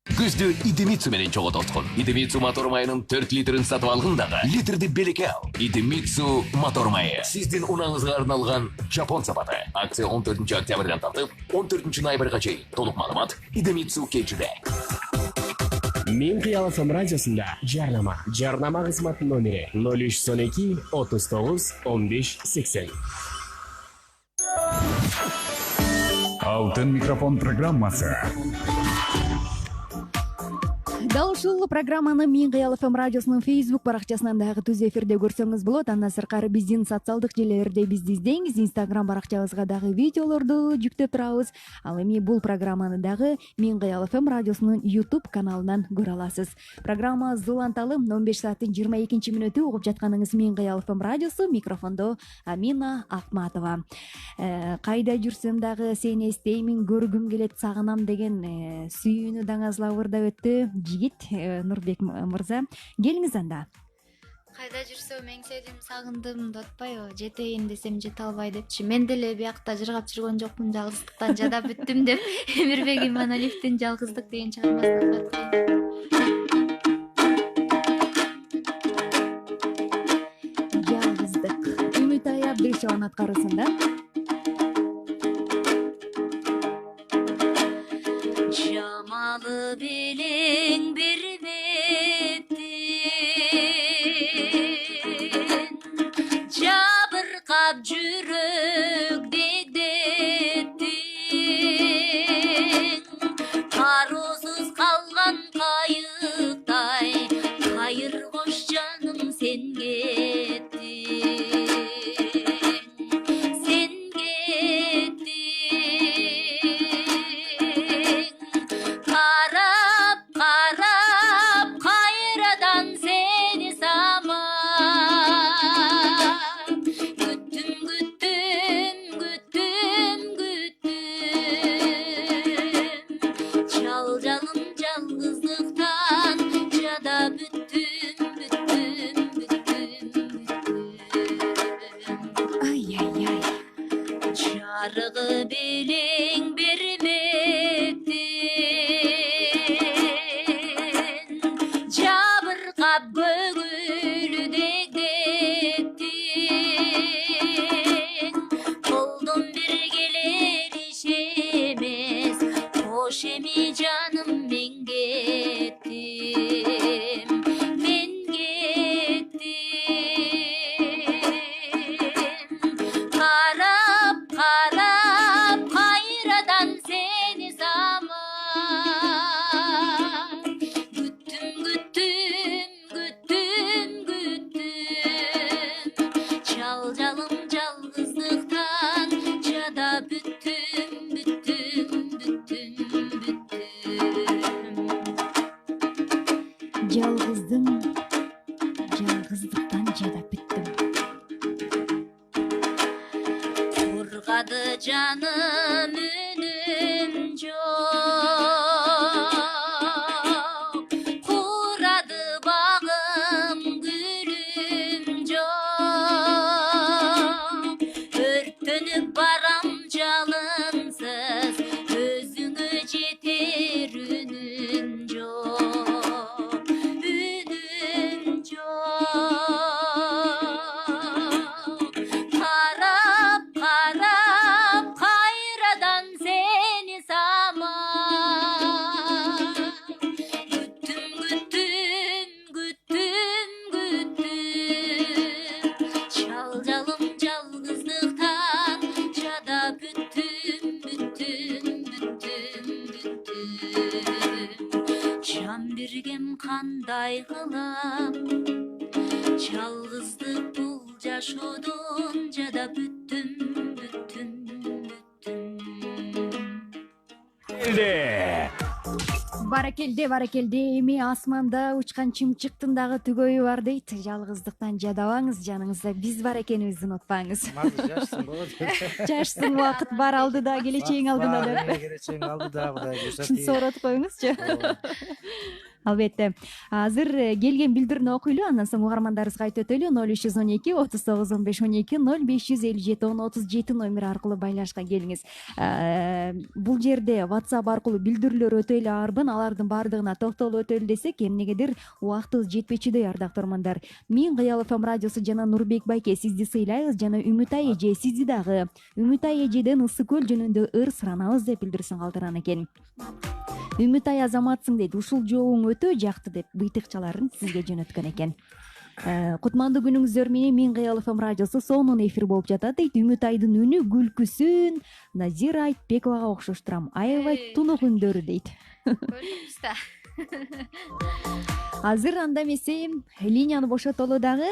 Күздү Идемитсу менен чогототкун. Идемитсу мотор майынын 4 литрин сатып алгын дагы. Литрди белекке ал. Идемитсу мотор майы. Сиздин унаңызга арналган жапон сапаты. Акция 14 октябрдан тартып 14 ноябрга чейин. Толук маалымат Идемитсу кечиде. Мен Кыял ФМ радиосунда жарнама. Жарнама кызматынын номери 0312 39 15 80. Алтын микрофон программасы. Дал ушул программаны Мен Кыял ФМ радиосунун Facebook баракчасынан дагы түз эфирде көрсөңүз болот. Андан сырткары биздин социалдык желилерде бизди издеңиз. Instagram баракчабызга дагы видеолорду жүктөп турабыз. Ал эми бул программаны дагы Мен Кыял ФМ радиосунун YouTube каналынан көрө аласыз. Программа Зуланталы 15 сааттын 22 мүнөтү угуп жатканыңыз Мен Кыял ФМ радиосу, микрофондо Амина Акматова. Кайда жүрсөм дагы сени эстеймин, көргүм келет, сагынам деген сүйүүнү даңазлап ырдап өттү. Жигит Нурбек мырза, келиңиз анда. Кайда жүрсөм эңседим, сагындым деп атпайбы? Жетейин десем жете албай депчи. Мен деле биякта жыргап жүргөн жокмун, жалгыздыктан жадап бүттүм деп. Эмирбек Иманалиевдин Жалгыздык деген чыгармасынан баттайм. Жалгыздык. Үмүт Абдышеванын аткарысында. Жамалы белең бербеттин, жабыркап жүрөк дегдеттин, кароосуз калган кайыктай, кайыр кош жаным сен кеттиң, сен кеттиң. Карап, карап, кайрадан сени самап. Күттүм, күттүм, күттүм, күттүм. Жалжалым жалгыздыктан жада бүттүм, бүттүм, бүттүм. Ай, ай, ай. Жарыгы белең берметтин, жабыркап көгүлү дегдеттин, колдон бир келер иш эмес, кош эми жаным мен кеттим, мен кеттим. Карап, карап, кайрадан сени самап. Күттүм, күттүм, күттүм, күттүм. Жалжалым жалгыздыктан жада бүттүм, бүттүм, бүттүм, бүттүм. ыргады жаным үнүм жок, курады багым гүлүм жок, өрттөнүп барам жалынсыз, өзүңө жетер үнүм жок, үнүм жок. Карап карап кайрадан сени самай, күттүм күттүм күттүм күттүм, жалжалым жалгыздыктан жада бүттүм бүттүм бүттүм бүттүм, жан бергем кандай кылам, жалгыздык бул жашоодон жада бүттүм бүттүм баракелде эми асманда учкан чымчыктын дагы түгөйү бар дейт. Жалгыздыктан жадабаңыз, жаныңызда биз бар экенибизди унутпаңыз. Жашсын болот. Жашсын, убакыт бар алдыда, келечегиң алдыда деп. Келечегиң алдыда, Кудай буйрса. Сооротуп коюңузчу. Албетте. Азыр келген билдирүүнү окуйлу, андан соң угармандарыбызга айтып өтөлү. 0312 39 15 12 0557 10 37 номер аркылуу байлашка келиңиз. Бул жерде WhatsApp аркылуу билдирүүлөр өтө эле арбын, алардын баардыгына токтолуп өтөлү десек, эмнегедир убактыбыз жетпечүдөй, ардактуу угармандар. Мен Кыял ФМ радиосу жана Нурбек байке сизди сыйлайбыз, жана Үмүтай эже сизди дагы Үмүтай эжеден ысык көл жөнүндө ыр суранабыз деп билдирсең калтырган экен. Үмүтай азаматсың дейт, ушул жообуң өтө жакты деп быйтыкчаларын сизге жөнөткөн экен. Кутмандуу күнүңүздөр менен Мен Кыял ФМ радиосу сонун эфир болуп жатат дейт. Үмүтайдын үнү, күлкүсүн Назира Айтбековага окшоштурам. Аябай тунук үндөрү дейт. Көрдүңүз Азыр анда эмесе линияны бошотолу дагы.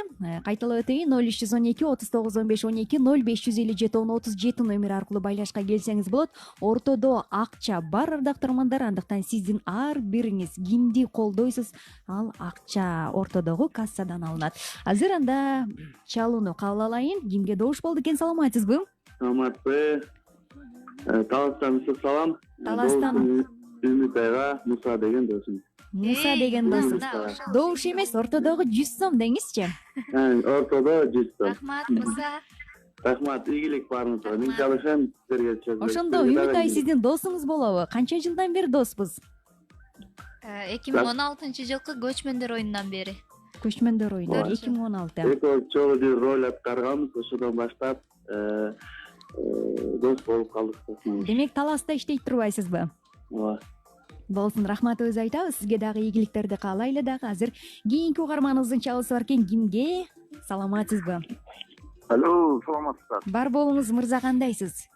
Кайталап өтөйүн: 0312 39 15 12 0557 10 37 номер аркылуу байлашка келсеңиз болот. Ортодо акча бар, ардактуу угармандар, андыктан сиздин ар бириңиз кимди колдойсуз, ал акча ортодогу кассадан алынат. Азыр анда чалууну кабыл алайын. Кимге добуш болду экен, саламатсызбы? Саламатпы. Таластан салам. Таластан Үмүтайга Муса деген досум. Муса деген досум. Добуш эмес, ортодогу 100 сом деңизчи. Ортодо 100 сом. Рахмат, Муса. Рахмат, ийгилик баарыңызга. Мен жабышам сиздерге. Ошондо Үмүтай сиздин досуңуз болобу? Канча жылдан бери доспуз? 2016 жылкы көчмөндөр оюнунан бери. Көчмөндөр оюну 2016. Экөө чогуу бир роль аткарганбыз, ошодон баштап дос болуп калдык. Демек, таласта иштейт турбайсызбы? Ооба. Болсун, рахматыбызды айтабыз. Сизге дагы ийгиликтерди каалайлы дагы. Азыр кийинки угарманыбыздын чалуусу бар экен. Кимге? Саламатсызбы? Алло, саламатсыздар. Бар болуңуз, мырза, кандайсыз?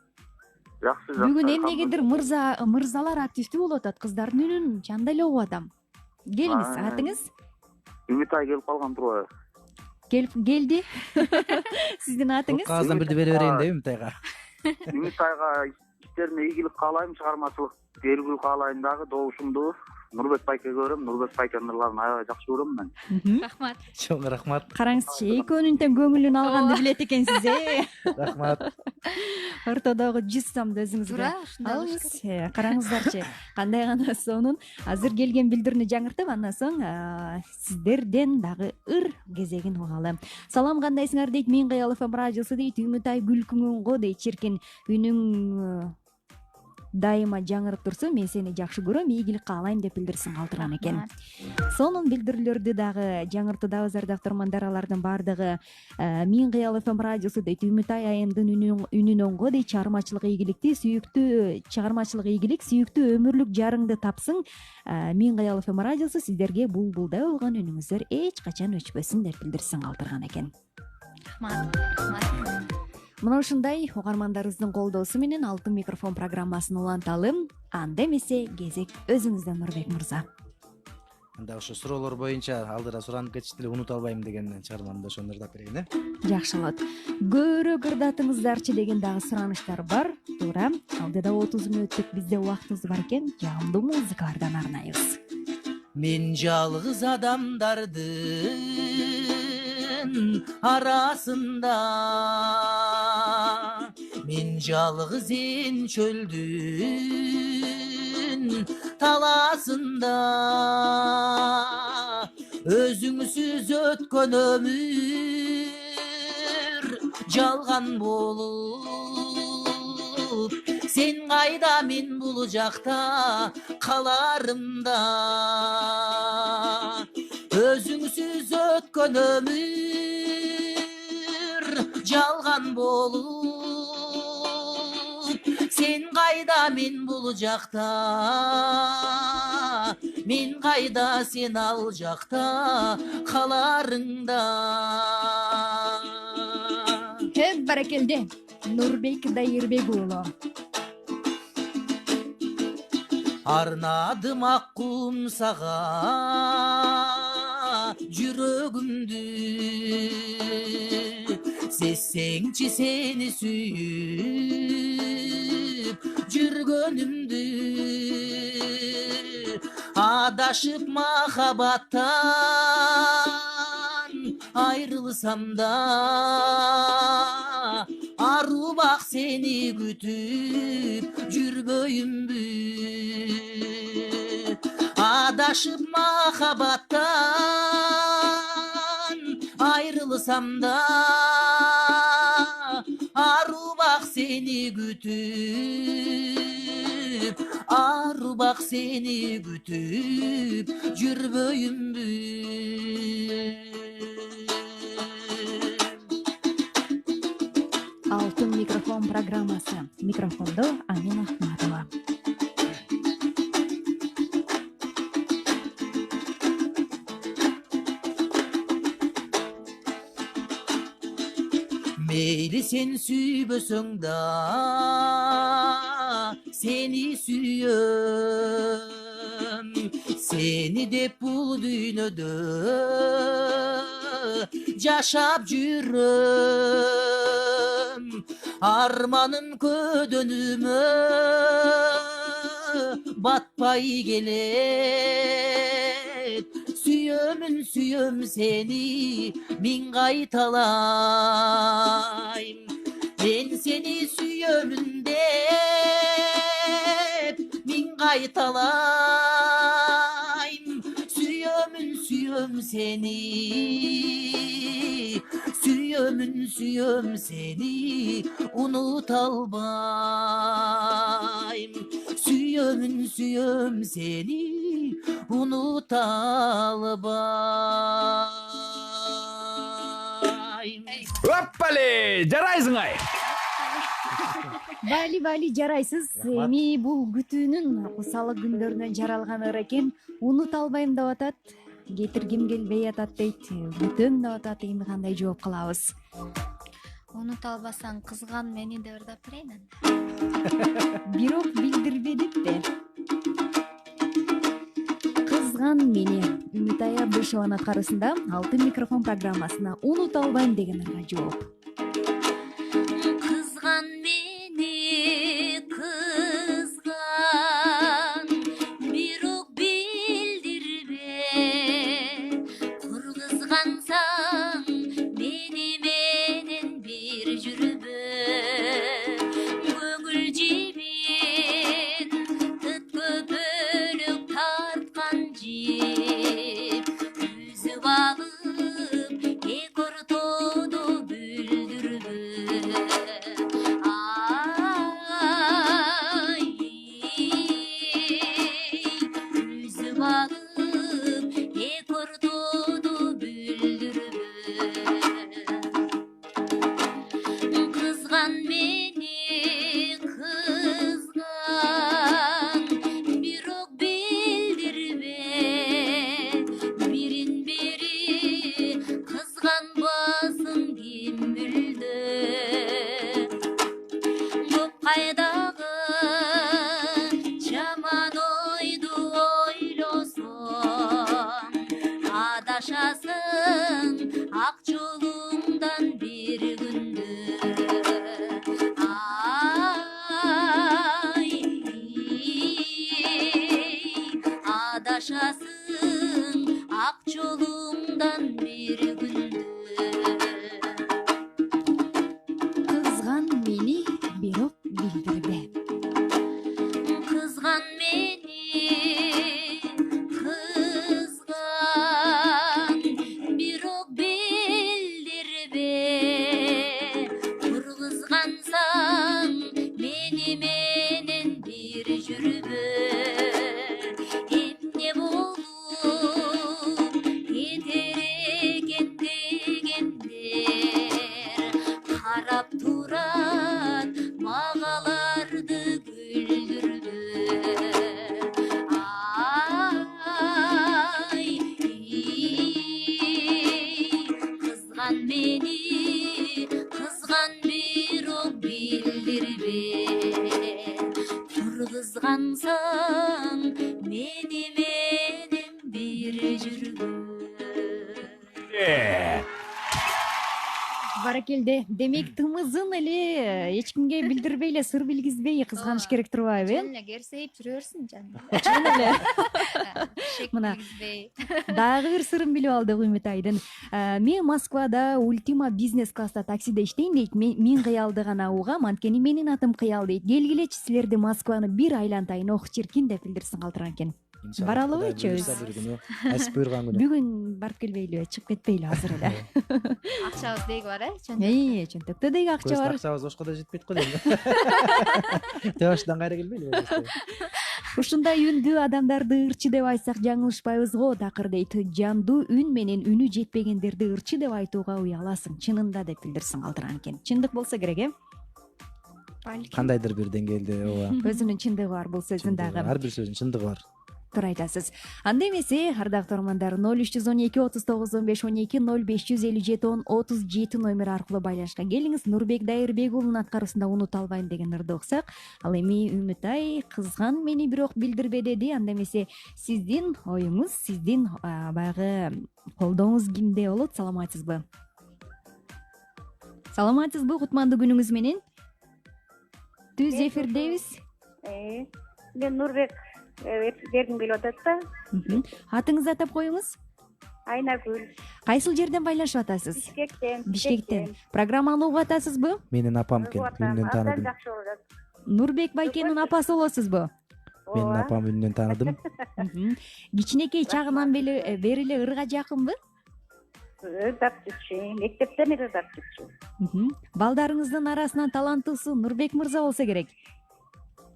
Жакшы, жакшы. Бүгүн эмнегедир мырзалар активдүү болуп атат. Кыздардын үнүн чанда эле угуп атам. Келиңиз, атыңыз? Үмүтай келип калган турбайбы? Келди. Сиздин атыңыз? Каздан бирди бере берейин деп Үмүтайга. Үмүтайга иштерине ийгилик каалайм, чыгармачылык берүүгө каалайм дагы. Добушумду Нурбек байке көрөм. Нурбек байкенин ырларын аябай жакшы көрөм мен. Рахмат. Чоң рахмат. Караңызчы, экөөнүн тең көңүлүн алганды билет экенсиз, Рахмат. Ортодогу 100 сомду өзүңүзгө алыңыз. Караңыздарчы, кандай гана сонун. Азыр келген билдирүүнү жаңыртып, андан соң сиздерден дагы ыр кезегин угалы. Салам, кандайсыңар дейт. Мен Кыял ФМ радиосу дейт. Үмүтай күлкүңүң го дейт. Чиркин үнүң дайыма жаңырып турсун, мен сени жакшы көрөм, ийгилик каалайм деп билдирсең калтырган экен. Сонун билдирүүлөрдү дагы жаңыртуудабыз, ардактуу угармандар. Алардын баардыгы Мен Кыял ФМ радиосу дейт. Үмүтай айымдын үнүнөн го дейт. Чыгармачылык ийгилик, сүйүктүү өмүрлүк жарыңды тапсың. Мен Кыял ФМ радиосу сиздерге булбулдай болгон үнүңүздөр эч качан өчпөсүн деп билдирсең калтырган экен. Рахмат. Мына ушундай угармандарыбыздын колдоосу менен Алтын микрофон программасын уланталы. Анда эмесе кезек өзүңүздөн, Нурбек мырза. Анда ошо суроолор боюнча алдыра суранып кетишти эле, унута албайм деген чыгармамды ошону ырдап берейин, Жакшы болот. Көбүрөөк ырдатыңыздарчы деген дагы сураныштар бар. Туура. Алдыда 30 мүнөттүк бизде убактыбыз бар экен. Жамдуу музыкалардан арнайбыз. Мен жалгыз адамдардын арасында Мен жалғыз ен чөлдүн таласында өзүңсүз өткөн өмүр жалган болуп сен кайда мен бул жакта каларымда өзүңсүз өткөн өмүр жалган болуп сен кайда мен бул жакта мен кайда сен ал жакта каларыңда. Баракелде Нурбек Дайырбек уулу. Арнадым ак кумсага жүрөгүмдү сезсеңчи сени сүйүп жүргөнүмдү адашып махабаттан айрылсам да арубак сени күтүп жүрбөйүмбү адашып махабаттан айрылсам да арубак сени күтүп арубак сени күтүп жүрбөйүмбү. Алтын микрофон программасы. Микрофондо Амина Ахматова. Meyli sen sүйбөсөң да сени сүйөм сени деп бул дүйнөдө жашап жүрөм арманым көдөнүмө батпай келет сүйөм сени миң кайталайм мен сени сүйөмүн деп миң кайталайм сүйөм сени сүйөм сени унута албайм сүйөм сени унута албайм. Оппале, жарайсың ай. Бали жарайсыз. Эми бул күтүүнүн кусалы күндөрүнөн жаралган экен. Унута албайм деп атат. Кетиргим келбей атат дейт. Күтөм деп атат. Эми кандай жооп кылабыз? Унута албасаң кызган мени деп ырдап берейин анда. Бирок билдирбедипти. Кызган мени Үмүтай Абдышеванын аткарысында Алтын микрофон программасына унута албайм деген ырга жооп. Кызган мени кызган бирок билдирбе кур кызгансаң мени менен бир жүрбө көңүл жебин тыткы бөлөк тарткан жеп үзүп алып эки ортодо бүлдүрбө ай үзүп алып эки ортодо бүлдүрбө сагансаң мени менен бир жүргөн. Баракелде. Демек тымызын эле эч кимге билдирбей эле, сыр билгизбей кызганыш керек турбайбы, Жөн эле керсейип жүрөрсүң жаным. Чын эле. Шек Мына. билгизбей. Дагы бир сырын билип алдык Үмүтайдын. Мен Москвада Ultima бизнес класста таксиде иштейм дейт. Мен кыялды гана угам, анткени менин атым Кыял дейт. Келгилечи силерди Москваны бир айлантайын, ох чиркин деп билдирсин калтырган экен. Баралыбычы өзү. Асып буйрган күнү. Бүгүн барып келбейлиби, чыгып кетпейлиби азыр эле. Акчабыз деги бар, Чөнтөктө деги акча бар. Акчабыз ошко да жетпейт го дейм. Тебаштан кайра келбейлиби? Ушундай үндүү адамдарды ырчы деп айтсак жаңылышпайбыз го, такыр дейт. Жандуу үн менен үнү жетпегендерди ырчы деп айтууга уяласың, чынында деп билдирсин калтырган экен. Чындык болсо керек, Кандайдыр бир деңгээлде, ооба. Өзүнүн чындыгы бар бул сөздүн дагы. Ар бир сөздүн чындыгы бар. Туура айтасыз. Анда эмесе, ардактуу угармандар, 0312 39 15 12 0557 10 37 номер аркылуу байланышка келиңиз. Нурбек Дайырбек уулунун аткаруусунда унута албайм деген ырды уксак, ал эми Үмүтай кызган мени бирок билдирбе деди. Анда эмесе сиздин оюңуз, сиздин баягы колдооңуз кимде болот? Саламатсызбы? Саламатсызбы? Кутмандуу күнүңүз менен. Түз эфирдебиз. Мен Нурбек бергим келип атат да. Атыңызды атап коюңуз. Айнагүл. Кайсыл жерден байланышып атасыз? Бишкектен. Бишкектен. Программаны угуп атасызбы? Менин апам экен, үнүнөн таныдым. Жакшы болот. Нурбек Байкенин апасы болосузбу? Менин апам үнүнөн таныдым. Кичинекей чагынан бери эле ырга жакынбы? Ырдап жүрчү. Мектептен эле ырдап жүрчү. Балдарыңыздын арасынан таланттуусу Нурбек мырза болсо керек.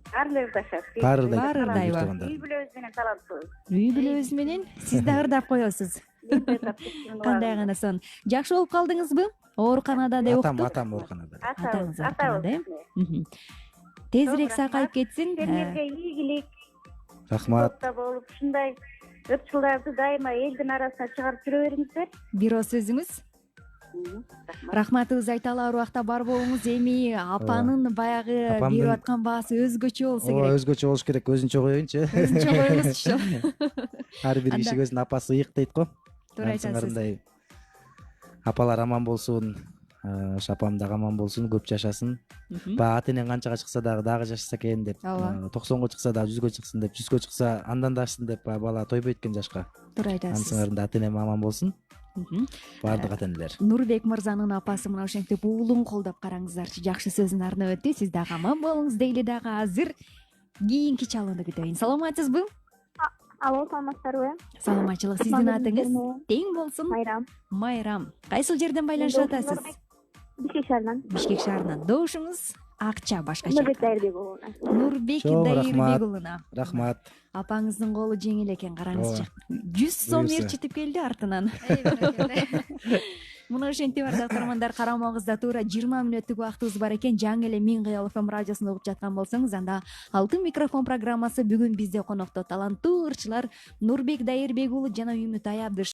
Баары ырдашат. Баары ырдайбы? Үй бүлөбүз менен таланттуу. Үй бүлөбүз менен сиз да ырдап коесуз. Кандай гана сон. Жакшы болуп калдыңызбы? Ооруканада деп уктук. Атам ооруканада. Атаңыз ооруканада, э? Тезирээк сакайып кетсин. Сендерге ийгилик. Рахмат. Болуп ушундай ырчыларды дайыма элдин арасына чыгарып жүрө бериңиздер. Бирөө сөзүңүз. Рахматыбызды айталы, ар убакта бар болуңуз. Эми апанын баягы берип аткан баасы өзгөчө болсо керек. Ооба, өзгөчө болуш керек. Өзүнчө коеюнчу. Өзүнчө коюңузчу. Ар бир кишиге өзүнүн апасы ыйык дейт го. Туура айтасыз. Апалар аман болсун, апам дагы аман болсун, көп жашасын. Баягы ата энең канчага чыкса дагы жашаса экен деп, 90го чыкса дагы 100гө чыксын деп, 100гө чыкса андан да ашсын деп бала тойбойт экен жашка. Туура айтасыз. Анысыңарында ата энем аман болсун. Баардык ата энелер. Нурбек мырзанын апасы мына ошентип уулун колдоп караңыздарчы. Жакшы сөзүн арнап өттү. Сиз дагы аман болуңуз дейли дагы азыр кийинки чалууну күтөйүн. Саламатсызбы? Алло, саламатсыздарбы? Саламатчылык. Сиздин атыңыз тең болсун. Майрам. Кайсыл жерден байланышып атасыз? Бишкек шаарынан. Бишкек шаарынан. Добушуңуз акча башкача. Нурбек Дайырбек уулуна. Нурбек Дайырбек уулуна. Рахмат. Апаңыздын колу жеңил экен, караңызчы. 100 сом ээрчитип келди артынан. Мына ошентип ардактуу угармандар, карамагыңызда туура 20 мүнөттүк убактыбыз бар экен. Жаңы эле Мен Кыял FM радиосун угуп жаткан болсоңуз, анда Алтын микрофон программасы бүгүн бизде конокто таланттуу ырчылар Нурбек Дайырбек уулу жана Үмүтай Абдышев